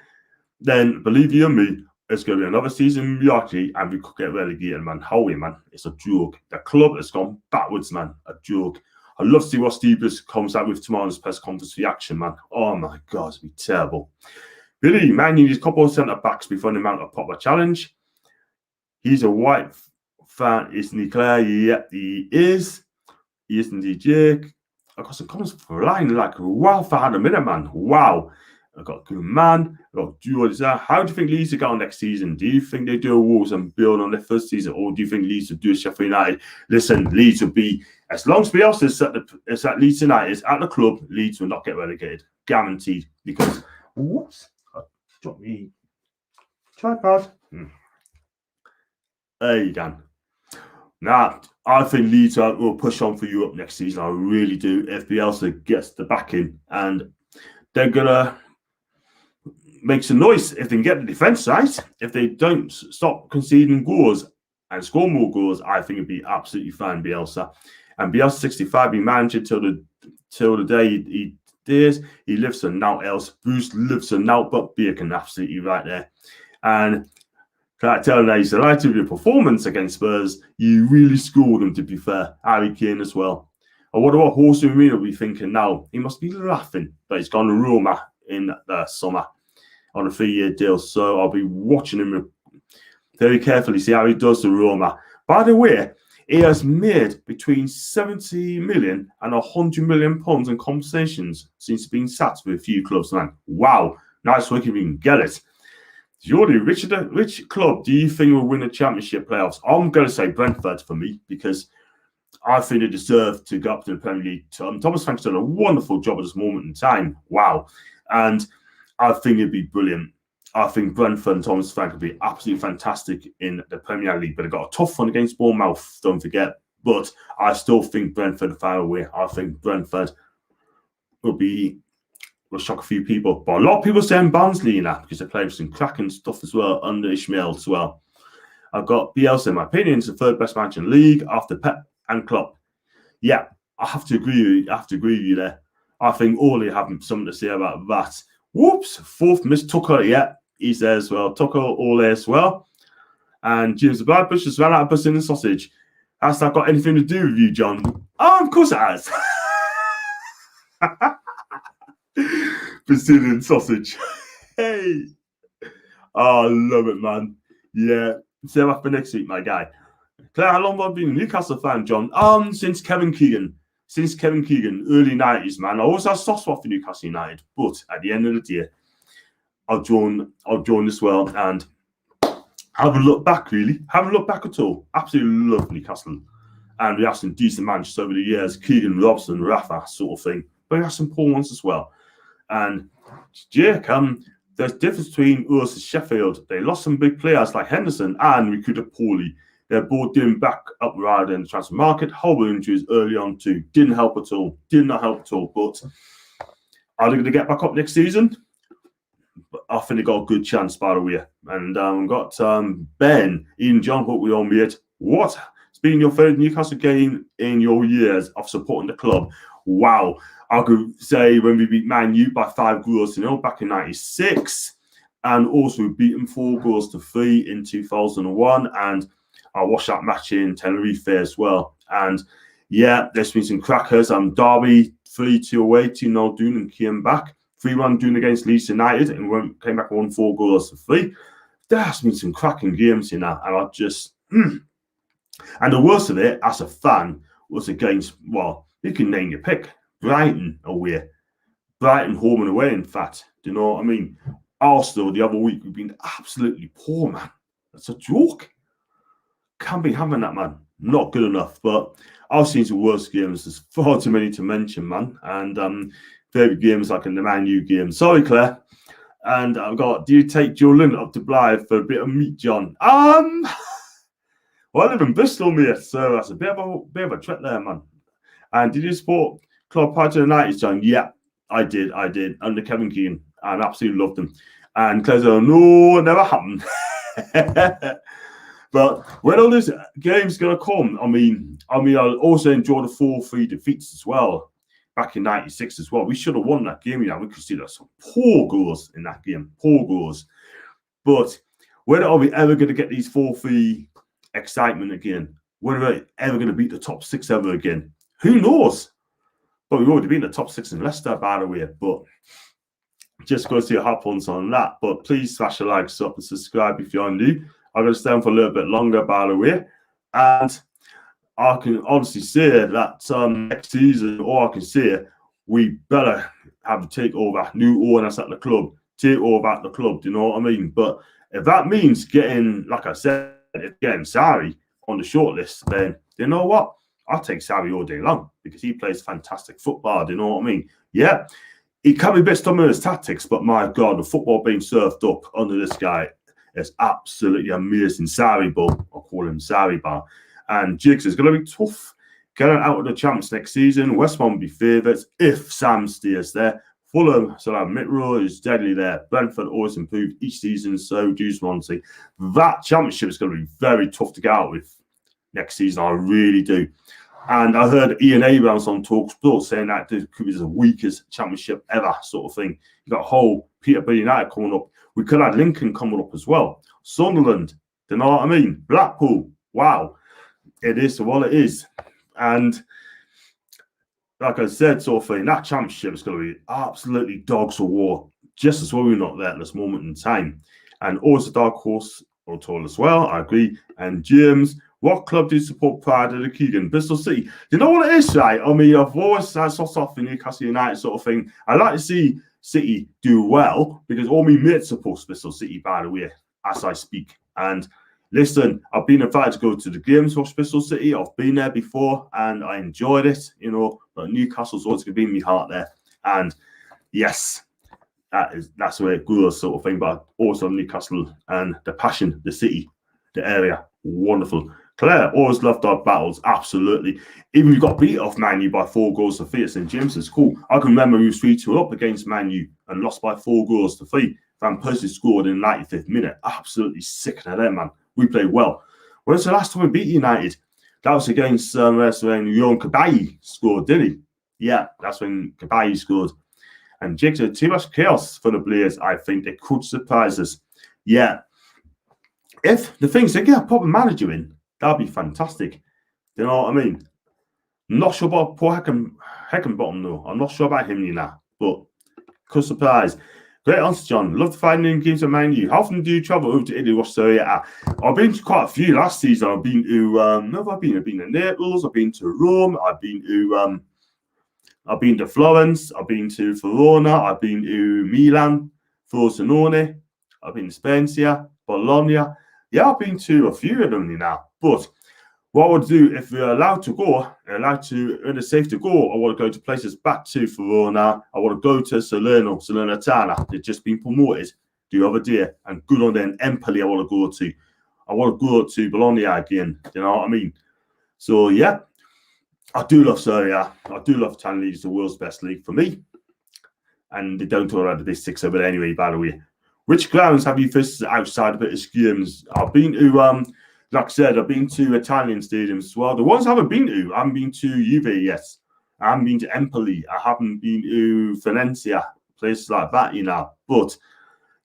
A: then believe you me, it's going to be another season mediocrity and we could get relegated, man. Howie, man, it's a joke. The club has gone backwards, man. A joke. I'd love to see what Steve comes out with tomorrow's press conference reaction, man. Oh, my God, it's be terrible. Billy, man, you need a couple of centre-backs before the mount a proper challenge. He's a white fan, isn't he, Claire? Yeah, he is. He is indeed, Jake. I've got some comments flying like wildfire in a minute, man. Wow. I've got good man. I've got George there. How do you think Leeds will go next season? Do you think they do a Wolves and build on their first season? Or do you think Leeds will do a Sheffield United? Listen, Leeds will be, as long as Bielsa is at Leeds United is at the club, Leeds will not get relegated. Guaranteed. Because, whoops, I dropped me tripod. There you go. Now, I think Leeds will push on for Europe next season. I really do. If Bielsa gets the backing, and they're going to make some noise if they can get the defence right. If they don't stop conceding goals and score more goals, I think it'd be absolutely fine, Bielsa. And Bielsa 65, he managed till the day he dies. He lives for naught else. Bruce lives for naught but Bacon, absolutely right there. And can I tell you, he's delighted with your performance against Spurs. You really scored him, to be fair. Harry Kane as well. I wonder what Jose Mourinho will be thinking now. He must be laughing that he's gone to Roma in the summer on a 3-year deal. So I'll be watching him very carefully, see how he does to Roma. By the way, he has made between 70 million and 100 million pounds in compensations since being sacked with a few clubs, man. Wow, nice work if you can get it. Jordy, which club do you think will win the Championship playoffs? I'm going to say Brentford for me, because I think they deserve to go up to the Premier League. Thomas Frank's done a wonderful job at this moment in time. Wow. And I think it'd be brilliant. I think Brentford and Thomas Frank would be absolutely fantastic in the Premier League. But they've got a tough one against Bournemouth, don't forget. But I still think Brentford are far away. I think Brentford will shock a few people. But a lot of people saying Barnsley now, because they're playing some cracking stuff as well under Ishmael as well. I've got Bielsa, in my opinion, is the third best manager in the league after Pep and Klopp. Yeah, I have to agree with you there. I think Ole have something to say about that. Whoops, fourth, Miss Tucker, yeah, he's there as well. Tucker, Ole as well. And James Bloodbush just ran out of Brazilian sausage. Has that got anything to do with you, John? Oh, of course it has. Brazilian sausage. Hey. Oh, I love it, man. Yeah. Save that for next week, my guy. Claire, how long have I been a Newcastle fan, John? Since Kevin Keegan. Since Kevin Keegan, early 90s, man. I always had a soft spot for Newcastle United, but at the end of the day, I've joined as well, and haven't looked back, really. Haven't looked back at all. Absolutely love Newcastle. And we have some decent managers over the years, Keegan, Robson, Rafa, sort of thing. But we have some poor ones as well. And Jake, there's a difference between us and Sheffield. They lost some big players like Henderson and recruited poorly. They're both doing back up rather in the transfer market. Horrible injuries early on too. Didn't help at all. Did not help at all. But are they going to get back up next season? I think they got a good chance, by the way. And got Ben, Ian John, hope we all made. What? It's been your third Newcastle game in your years of supporting the club. Wow. I could say when we beat Man U by 5 goals, back in 96. And also beat them 4 goals to 3 in 2001. And I watched that match in Tenerife as well. And yeah, there's been some crackers. Derby 3-2 away, 2-0 Doon and came back. 3-1 Doon against Leeds United and came back and won 4 goals to 3. There's been some cracking games, and I just... And the worst of it, as a fan, was against, well, you can name your pick. Brighton away. Brighton home and away, in fact. Do you know what I mean? Arsenal, the other week, we've been absolutely poor, man. That's a joke. Can't be having that, man. Not good enough. But I've seen some worse games. There's far too many to mention, man. And favorite games like in the Man U game. Sorry, Claire. And I've got, do you take Joe Linton up to Blythe for a bit of meat, John? Well, I live in Bristol, mate. So that's a bit of a trek there, man. And did you support Club Party United, John? Yeah, I did. Under Kevin Keegan. I absolutely loved him. And Claire's like, no, it never happened. But when all this game's going to come, I mean, I'll also enjoy the 4-3 defeats as well. Back in 96 as well. We should have won that game. We could see there's some poor goals in that game. Poor goals. But when are we ever going to get these 4-3 excitement again? When are we ever going to beat the top 6 ever again? Who knows? But we've already been in the top 6 in Leicester, by the way. But just go see what happens on that. But please smash the likes up and subscribe if you're new. I'm going to stay on for a little bit longer, by the way. And I can honestly say that next season, all I can say, we better have a takeover, new owners at the club, take over at the club, do you know what I mean? But if that means getting, like I said, getting Sarri on the shortlist, then you know what? I'll take Sarri all day long because he plays fantastic football, do you know what I mean? Yeah, he can be a bit stubborn in his tactics, but my God, the football being served up under this guy is absolutely amazing. Sarri Ball, I'll call him Sarri Bar. And Jigs is going to be tough. Getting out of the champs next season. West Brom will be favourites if Sam stays there. Fulham, so that Mitt Rowe is deadly there. Brentford always improved each season, so do Swansea. That championship is going to be very tough to get out with next season. I really do. And I heard Ian Abrams on TalkSport saying that this could be the weakest championship ever, sort of thing. You got a whole Peterborough United coming up. We could have Lincoln coming up as well. Sunderland, do you know what I mean? Blackpool, wow. It is what it is. And like I said, sort of thing, that championship is going to be absolutely dogs of war, just as well we're not there at this moment in time. And always a dark horse O'Toole as well. I agree. And James, what club do you support prior to the Keegan? Bristol City. You know what it is, right? I mean, I've always had soft off in Newcastle United sort of thing. I like to see City do well because all my mates support Bristol City, by the way, as I speak. And listen, I've been invited to go to the games for Bristol City. I've been there before and I enjoyed it, you know, but Newcastle's always going to be in my heart there. And yes, that's where it goes, sort of thing. But also Newcastle and the passion, the city, the area, wonderful. Claire, always loved our battles, absolutely. Even we got beat off Man U by 4 goals to 3 at St James's. Cool. I can remember we were 3-2 up against Man U and lost by 4 goals to 3. Van Persie scored in the 95th minute. Absolutely sick of them, man. We played well. When was the last time we beat United? That was against when Yohan Cabaye scored, didn't he? Yeah, that's when Cabaye scored. And Jake said, too much chaos for the Blues. I think they could surprise us. Yeah. If the things they get a proper manager in, that'd be fantastic. You know what I mean? I'm not sure about poor Heckenbottom, though. I'm not sure about him, you know. But could surprise. Great answer, John. Love to find new games at Man U. How often do you travel over to Italy, watch Serie A? I've been to quite a few last season. I've been to I've been to Naples. I've been to Rome. I've been to Florence. I've been to Verona. I've been to Milan, Frosinone. I've been to Spezia, Bologna. Yeah, I've been to a few of them now. But what I would do if we're allowed to go, and it's safe to go, I want to go to places back to Verona. I want to go to Salernitana. They've just been promoted the other day, and good on them. Empoli, I want to go to. I want to go to Bologna again. You know what I mean? So yeah, I do love Serie A. I do love Italian League. It's the world's best league for me. And they don't talk about the big 6 over it anyway, by the way. Which grounds have you visited outside of British games? I've been to, like I said, I've been to Italian stadiums as well. The ones I haven't been to, I haven't been to Juve yet. I haven't been to Empoli. I haven't been to Valencia, places like that, you know. But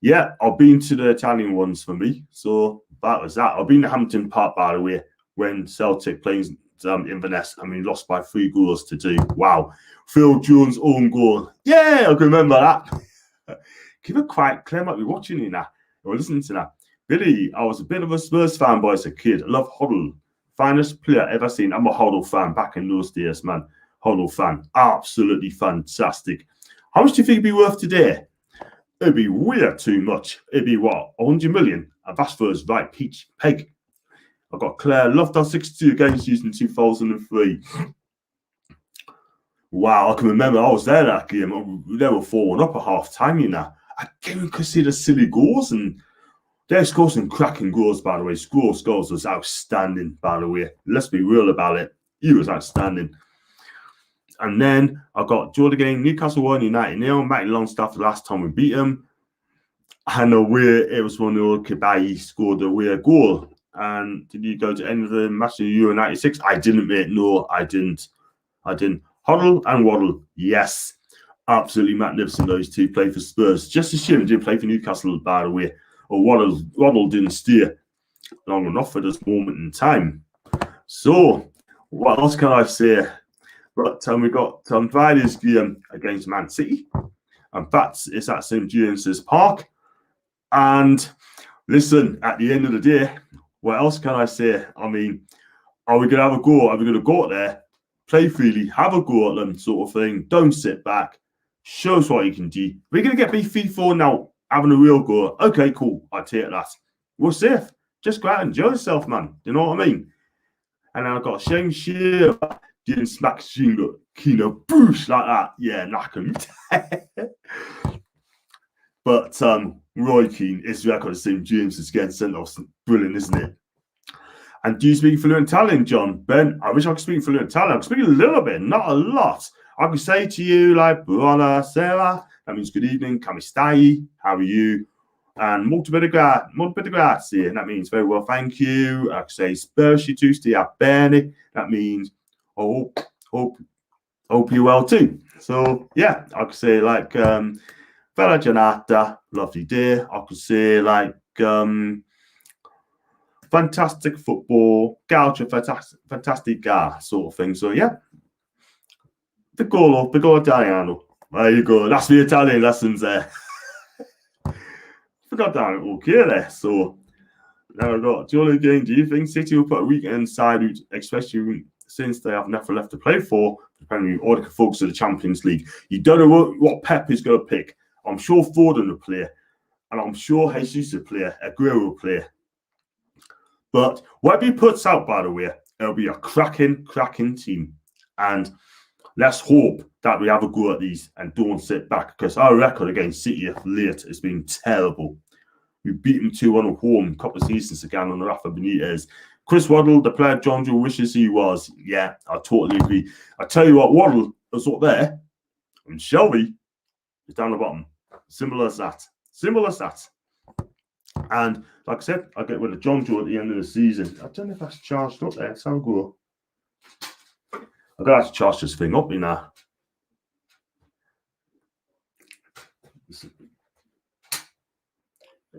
A: yeah, I've been to the Italian ones for me. So that was that. I've been to Hampton Park, by the way, when Celtic played Inverness and we lost by 3 goals to 2. Wow. Phil Jones' own goal. Yeah, I can remember that. Keep it quiet. Claire might be watching you now or listening to that. Billy, I was a bit of a Spurs fanboy as a kid. I love Hoddle. Finest player ever seen. I'm a Hoddle fan back in those days, man. Hoddle fan. Absolutely fantastic. How much do you think it'd be worth today? It'd be way too much. It'd be what? 100 million? And that's for his right peach peg. I've got Claire. Loved our 62 games used in 2003. Wow, I can remember I was there that game. They were 4-1 up at half time, you know. I didn't consider silly goals, and they scored some cracking goals, by the way. Scholes was outstanding, by the way. Let's be real about it. He was outstanding. And then I got Jordan game, Newcastle 1, United 0. Matty Longstaff the last time we beat him. And it was when Cabaye scored a weird goal. And did you go to any of the matches in Euro 96? I didn't, mate. No, I didn't. Hoddle and Waddle, yes. Absolutely magnificent, those two play for Spurs. Just a shame they didn't play for Newcastle, by the way. Or Waddle didn't stay long enough at this moment in time. So, what else can I say? But we got Friday's game against Man City. And it's at St James's Park. And listen, at the end of the day, what else can I say? I mean, are we going to have a go? Are we going to go out there, play freely, have a go at them sort of thing? Don't sit back. Show us what you can do. We're going to get beat 3-4 now, having a real go. Okay, cool. I take that. We're safe. Just go out and enjoy yourself, man. You know what I mean? And then I've got Shane Shearer getting smack Kino boosh like that. Yeah, knock him. But Roy Keane, his record at St James is getting sent off. Brilliant, isn't it? And do you speak fluent Italian, John? Ben, I wish I could speak fluent Italian. I can speak a little bit, not a lot. I could say to you, like, buonasera. That means good evening. Come stai? How are you? And molto bene grazie. And that means very well, thank you. I could say spero tu stia bene. That means hope you well too. So, yeah, I could say, like, bella giornata, lovely day. I could say, like, fantastic football, calcio, fantastic sort of thing. So, yeah. Piccolo Italiano. There you go. That's the Italian lessons there. Forgot that. Okay there. So, Now I got Joel again. Do you think City will put a weekend side, especially since they have nothing left to play for, depending or they can focus on the Champions League? You don't know what Pep is going to pick. I'm sure Foden will play, and I'm sure Jesus will play, Aguero will play. But whatever he puts out, by the way, it'll be a cracking team. And let's hope that we have a go at these and don't sit back, because our record against City of late has been terrible. We beat them 2-1 at home a couple of seasons ago on the Rafa Benitez. Chris Waddle, the player John Joe wishes he was. Yeah, I totally agree. I tell you what, Waddle is up there, and Shelby is down the bottom. Simple as that. Simple as that. And like I said, I'll get rid of John Joe at the end of the season. I don't know if that's charged up there. Let's have a go. I've got to charge this thing up, you know.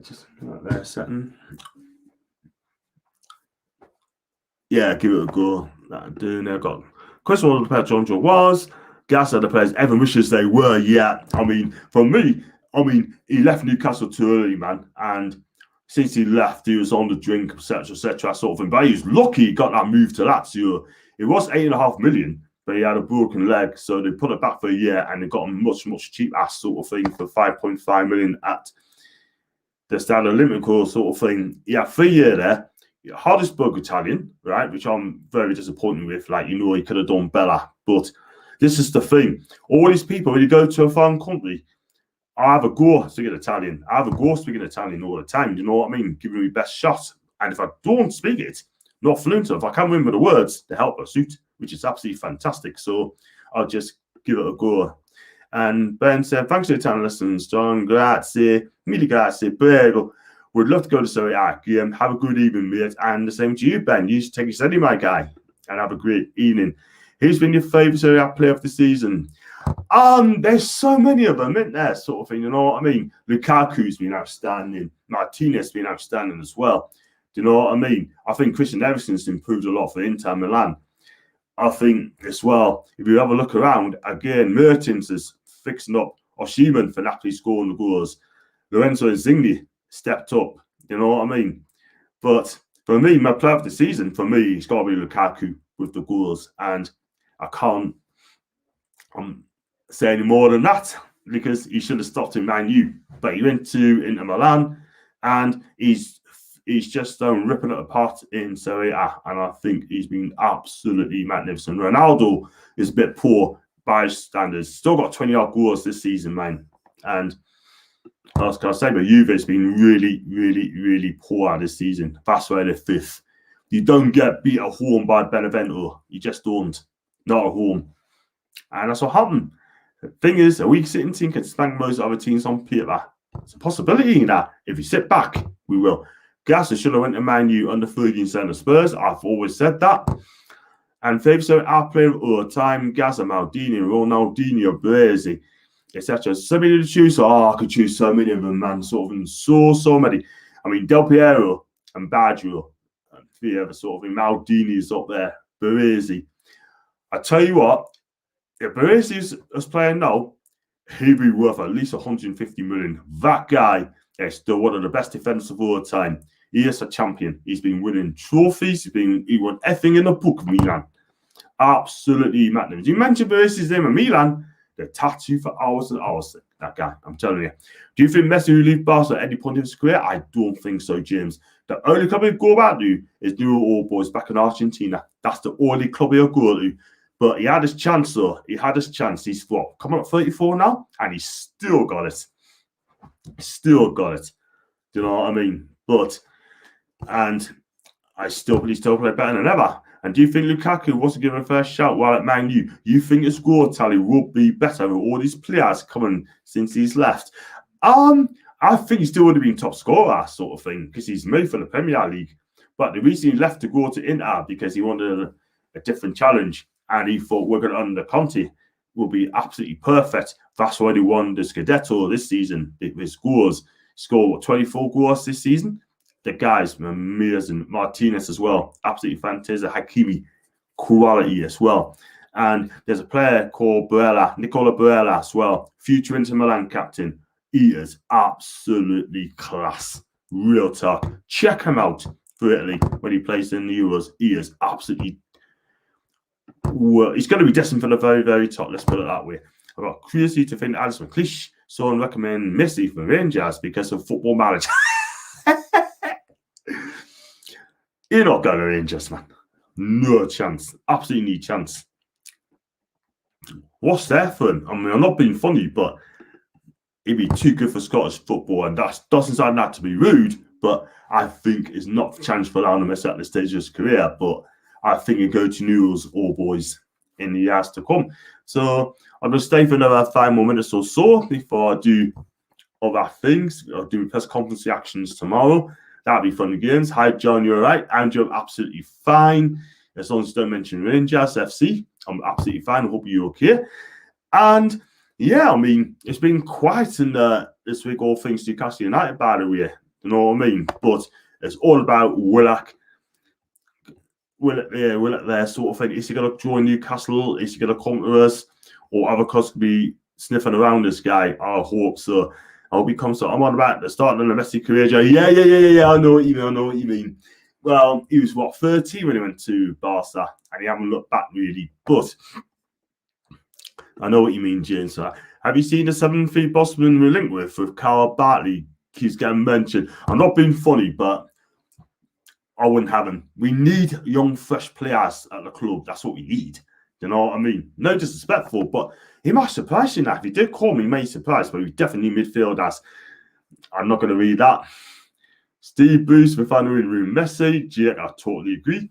A: Just right there, setting. Yeah, give it a go. That doing there. Got Chris Waddle, the player John Joe was. Gazza, the players Evan wishes they were. Yeah, I mean, for me, he left Newcastle too early, man. And since he left, he was on the drink, etc., sort of thing. But he was lucky he got that move to Lazio. It was $8.5 million, but he had a broken leg, so they put it back for a year, and they got a much cheap ass sort of thing for $5.5 million at the Standard Olympico sort of thing. Yeah, 3 years there. Hardest-spoken Italian, right, which I'm very disappointed with. Like, you know, he could have done better. But this is the thing. All these people, when you go to a foreign country, I have a go speaking Italian. I have a go speaking Italian all the time. You know what I mean? Giving me best shot. And if I don't speak it, not fluent enough, I can't remember the words to help a suit, which is absolutely fantastic. So I'll just give it a go. And Ben said, thanks for your time, lessons, John. Grazie. Mille grazie. Prego. Would love to go to Serie A game. Have a good evening, mate. And the same to you, Ben. You should take it steady, my guy. And have a great evening. Who's been your favourite Serie A player of the season? There's so many of them, isn't there? Sort of thing, you know what I mean? Lukaku's been outstanding. Martinez's been outstanding as well. Do you know what I mean? I think Christian Eriksen's improved a lot for Inter Milan. I think as well, if you have a look around, again, Mertens is fixing up. Osimhen for Napoli scoring the goals. Lorenzo Insigne stepped up. You know what I mean? But for me, my player of the season, for me, it's got to be Lukaku with the goals. And I can't say any more than that, because he should have stopped in Man U. But he went to Inter Milan, and he's just ripping it apart in Serie A, and I think he's been absolutely magnificent. Ronaldo is a bit poor by his standards. Still got 20-odd goals this season, man. And I was going to say, but Juve's been really poor this season. That's why they're fifth. You don't get beat at home by Benevento. You just don't. Not at home. And that's what happened. The thing is, a weak sitting team can spank most other teams on paper. It's a possibility that if you sit back, we will. Gazza should have went to Man U under Fergie instead of Spurs. I've always said that. And favourite our player of all time, Gazza, Maldini, Ronaldinho, Baresi, etc. So many to choose. I could choose so many of them, man. Sort of so many. I mean, Del Piero and Baggio, and three other sort of thing. Maldini is up there. Baresi. I tell you what, if Baresi is playing now, he'd be worth at least 150 million. That guy is still one of the best defenders of all time. He is a champion. He's been winning trophies. He won everything in the book of Milan. Absolutely magnificent. You mentioned Baresi's name in Milan, the tattoo for hours and hours. That guy, I'm telling you. Do you think Messi will leave Barca at any point in his career? I don't think so, James. The only club he'll go back to is New Old Boys back in Argentina. That's the only club he'll go to. But he had his chance, though. He had his chance. He's coming up 34 now, and he's still got it. Still got it. Do you know what I mean? And I still believe he'll play better than ever. And do you think Lukaku wasn't given a first shout while at Man U? You think his score tally will be better with all these players coming since he's left? I think he still would have been top scorer, sort of thing, because he's made for the Premier League. But the reason he left to go to Inter because he wanted a different challenge, and he thought working under Conte will be absolutely perfect. That's why he won the Scudetto this season with scores. Scored 24 goals this season. The guy's amazing. Martinez as well. Absolutely fantastic. Hakimi, quality as well. And there's a player called Nicola Barella as well. Future Inter Milan captain. He is absolutely class. Real talk. Check him out for Italy when he plays in the Euros. He is absolutely. He's going to be destined for the very, very top. Let's put it that way. I've got curiosity to think Alisson McLeish, so I recommend Messi for Rangers because of Football Manager. You're not going to Rangers, man. No chance. Absolutely no chance. What's there for him? I mean, I'm not being funny, but he'd be too good for Scottish football, and that doesn't sound that to be rude, but I think it's not the chance for Lionel Messi at this stage of his career, but I think he'll go to Newell's All Boys in the years to come. So I'm going to stay for another 5 more minutes or so before I do other things. I'll do press conference reactions tomorrow. That'll be fun games. Hi, John, you're all right. Andrew, I'm absolutely fine. As long as you don't mention Rangers FC, I'm absolutely fine. I hope you're okay. And yeah, I mean, it's been quiet in this week, all things Newcastle United, by the way. You know what I mean? But it's all about Willock. Will it there sort of thing? Is he going to join Newcastle? Is he going to come to us? Or other could be sniffing around this guy? I hope so. I hope he comes to. I'm on about the starting of the Messi career. Yeah. I know what you mean. Well, he was, 30 when he went to Barca, and he haven't looked back really. But I know what you mean, James. Have you seen the 7-3 Bosman we're linked with Carl Bartley? He's getting mentioned. I'm not being funny, but I wouldn't have him. We need young, fresh players at the club. That's what we need. You know what I mean? No disrespectful, but he might surprise you now. If he did call me, he may surprise, but we definitely need midfielders. I'm not going to read that. Steve Bruce, refinery room Messi. Jake, I totally agree.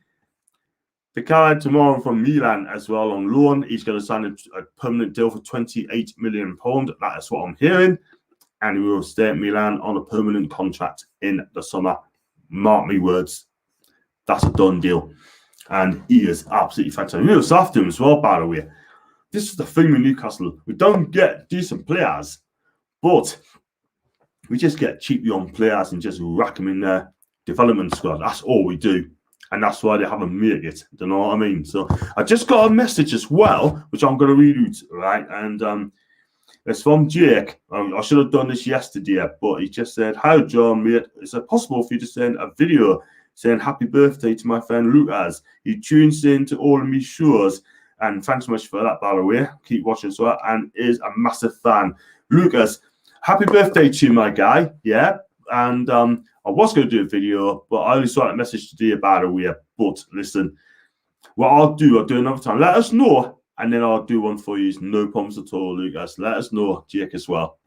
A: The guy tomorrow from Milan as well on loan. He's going to sign a permanent deal for £28 million. That is what I'm hearing. And he will stay at Milan on a permanent contract in the summer. Mark me words. That's a done deal. And he is absolutely fantastic. We was after him as well, by the way. This is the thing with Newcastle. We don't get decent players, but we just get cheap young players and just rack them in their development squad. That's all we do. And that's why they haven't made it. Do you know what I mean? So I just got a message as well, which I'm going to read out, right? And it's from Jake. I should have done this yesterday, but he just said, "Hi, John, mate. Is it possible for you to send a video saying happy birthday to my friend Lucas? He tunes in to all of me shows. And thanks so much for that, by the way. Keep watching as well. And is a massive fan. Lucas, happy birthday to you, my guy. Yeah. And I was going to do a video, but I only saw that message today, by the way. But listen, what I'll do another time. Let us know, and then I'll do one for you. No problems at all, Lucas. Let us know, Jake, as well.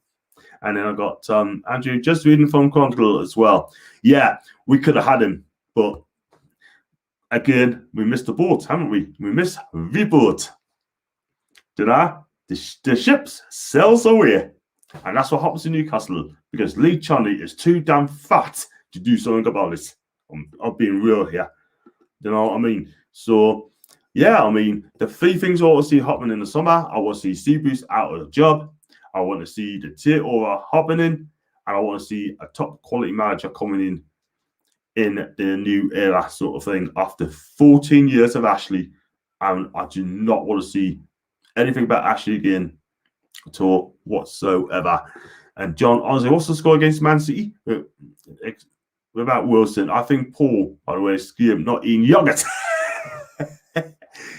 A: And then I got Andrew just reading from Chronicle as well. Yeah, we could have had him, but again, we missed the boat, haven't we? We missed the boat. The ships sails away. And that's what happens in Newcastle because Lee Charnley is too damn fat to do something about it. I'm being real here. You know what I mean? So, yeah, I mean, the 3 things I want to see happening in the summer, I want to see Steve Bruce out of the job. I want to see the takeover happening. And I want to see a top quality manager coming in the new era sort of thing after 14 years of Ashley. And I do not want to see anything about Ashley again at all whatsoever. And John, honestly, what's the score against Man City? Without Wilson, I think Paul, by the way, Skim not eating yogurt.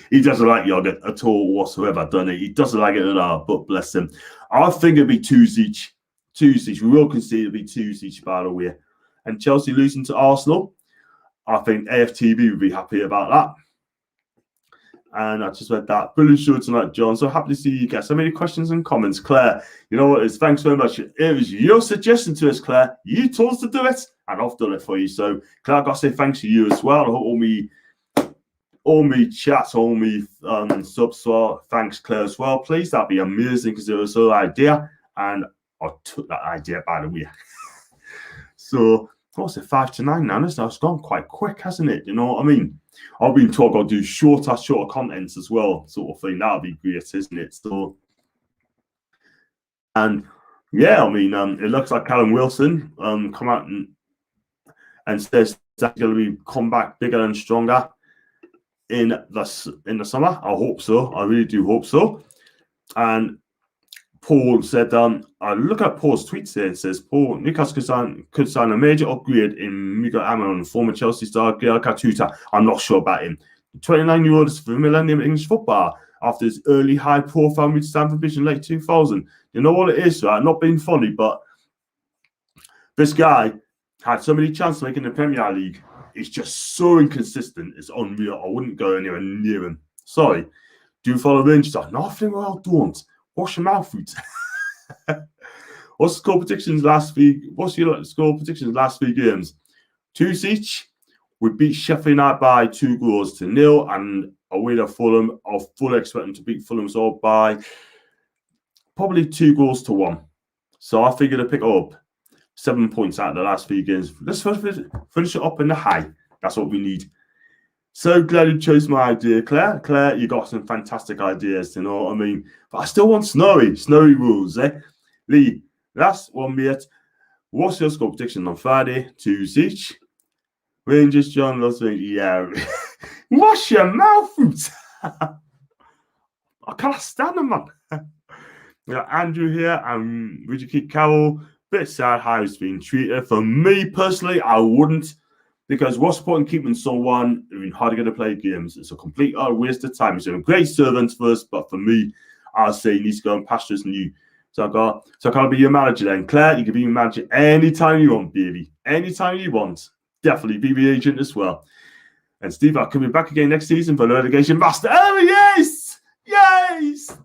A: He doesn't like yogurt at all whatsoever, doesn't he? He doesn't like it at all, but bless him. I think it'd be 2 each. 2 each. We will concede it'll be 2 each, by the way. And Chelsea losing to Arsenal, I think AFTV would be happy about that. And I just read that. Brilliant show tonight, John. So happy to see you guys. So many questions and comments. Claire, you know what it is? Thanks very much. It was your suggestion to us, Claire. You told us to do it, and I've done it for you. So, Claire, I've got to say thanks to you as well. I hope all me chats, all me subs, so thanks, Claire, as well, please. That'd be amazing because it was her idea, and I took that idea, by the way. So, what's it, 5 to 9 now? It's gone quite quick, hasn't it? You know what I mean? I've been told I'll do shorter contents as well, sort of thing. That'd be great, isn't it? So, and yeah, I mean, it looks like Callum Wilson come out and says that's going to be come back bigger and stronger in the summer. I hope so. I really do hope so. And Paul said, I look at Paul's tweets here. It says, Paul, Newcastle could sign a major upgrade in Miguel Almiron, former Chelsea star Gael Katuta. I'm not sure about him. 29-year-old is for millennium English football after his early high-profile move to Stamford Bridge in late 2000. You know what it is, right? Not being funny, but this guy had so many chances to make in the Premier League. He's just so inconsistent. It's unreal. I wouldn't go anywhere near him. Sorry. Do you follow Rangers? Nothing. Well, don't. Wash your mouth, food. What's the score predictions last week? What's your score predictions last 3 games? 2 each. We beat Sheffield United by 2-0, and away to Fulham. I'll fully expect them to beat Fulham so by probably 2-1. So I figure to pick up 7 points out of the last 3 games. Let's finish it up in the high. That's what we need. So glad you chose my idea, Claire. Claire, you got some fantastic ideas, you know what I mean? But I still want Snowy rules, eh? Lee, last one, mate. What's your score prediction on Friday? 2 each. Rangers, John loves Rangers. Yeah. Wash your mouth, I can't stand them, man. We got Andrew here and Richard Keith Carroll. Bit sad how he's been treated. For me personally, I wouldn't. Because what's the point in keeping someone who's hard to get to play games? It's a complete waste of time. He's a great servant for us, but for me, I'll say he needs to go and pastures new. So I can't be your manager then. Claire, you can be your manager anytime you want, baby. Anytime you want. Definitely be the agent as well. And Steve, I'll come back again next season for Litigation Master. Oh, yes! Yes!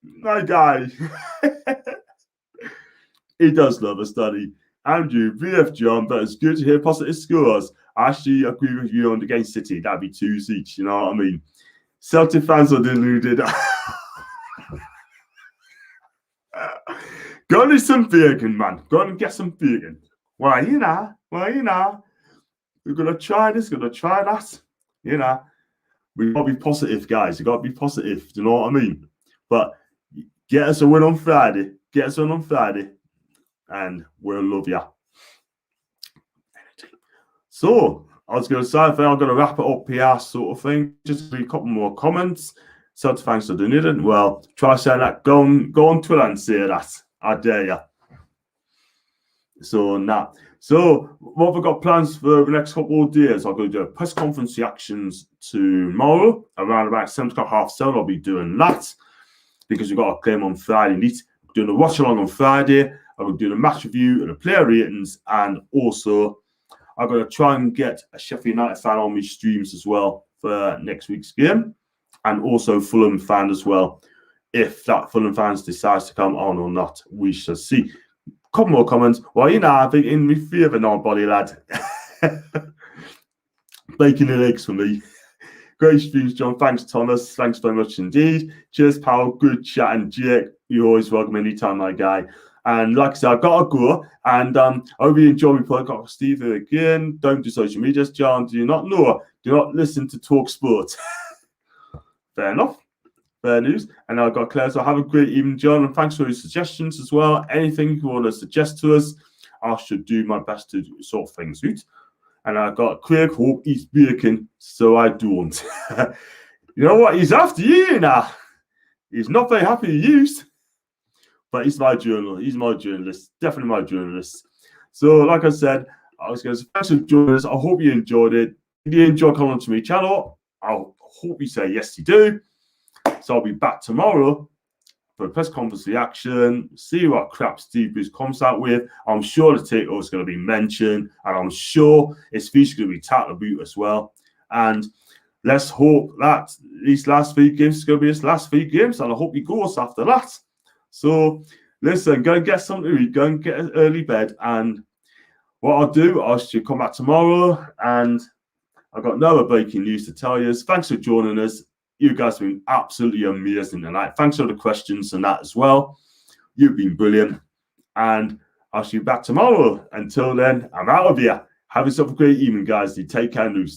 A: My guy. He does love a study. Andrew, VF John, but it's good to hear positive scores. I actually agree with you on the game City. That'd be 2 each, you know what I mean? Celtic fans are deluded. Go and do some vegan, man. Go and get some vegan. Well, you know. We're going to try this, going to try that. You know. We've got to be positive, guys. You've got to be positive. Do you know what I mean? But get us a win on Friday. And we'll love you. So, I was going to say, I'm going to wrap it up here, sort of thing. Just a couple more comments. So, thanks for doing it. Well, try saying that. Go on Twitter and say that. I dare you. So, nah. So, what we've got plans for the next couple of days, I'm going to do a press conference reactions tomorrow, around about 7 o'clock, 7:30. I'll be doing that because we've got a game on Friday. Doing a watch along on Friday. I'm going to do the match review and the player ratings, and also I'm going to try and get a Sheffield United fan on my streams as well for next week's game, and also Fulham fan as well. If that Fulham fans decides to come on or not, we shall see. Couple more comments. Well, you know, I think in my favour, non-body lad. Bacon and eggs for me. Great streams, John. Thanks, Thomas. Thanks very much indeed. Cheers, pal. Good chat. And Jake, you're always welcome anytime, my guy. And like I said, I've got to go. And I hope you enjoy my podcast, Steve. Again, don't do social media, John. Do not listen to Talk Sport. Fair enough. Fair news. And I've got Claire. So have a great evening, John. And thanks for your suggestions as well. Anything you want to suggest to us, I should do my best to sort things out. And I've got Craig Hope eats bacon, so I don't. You know what? He's after you now. He's not very happy to use. But he's my journalist. He's my journalist. Definitely my journalist. So, like I said, I was going to say, thanks for joining us. I hope you enjoyed it. If you enjoy coming to my channel, I hope you say yes, you do. So I'll be back tomorrow for a press conference reaction. See what crap Steve Bruce comes out with. I'm sure the takeover is going to be mentioned, and I'm sure his feature's going to be talked about as well. And let's hope that these last 3 games is going to be his last 3 games, and I hope he goes after that. So, listen, go and get something to eat, go and get an early bed. And what I'll do, I should come back tomorrow. And I've got no other breaking news to tell you. Thanks for joining us. You guys have been absolutely amazing tonight. Thanks for the questions and that as well. You've been brilliant. And I'll see you back tomorrow. Until then, I'm out of here. Have yourself a great evening, guys. You take care, Lucy.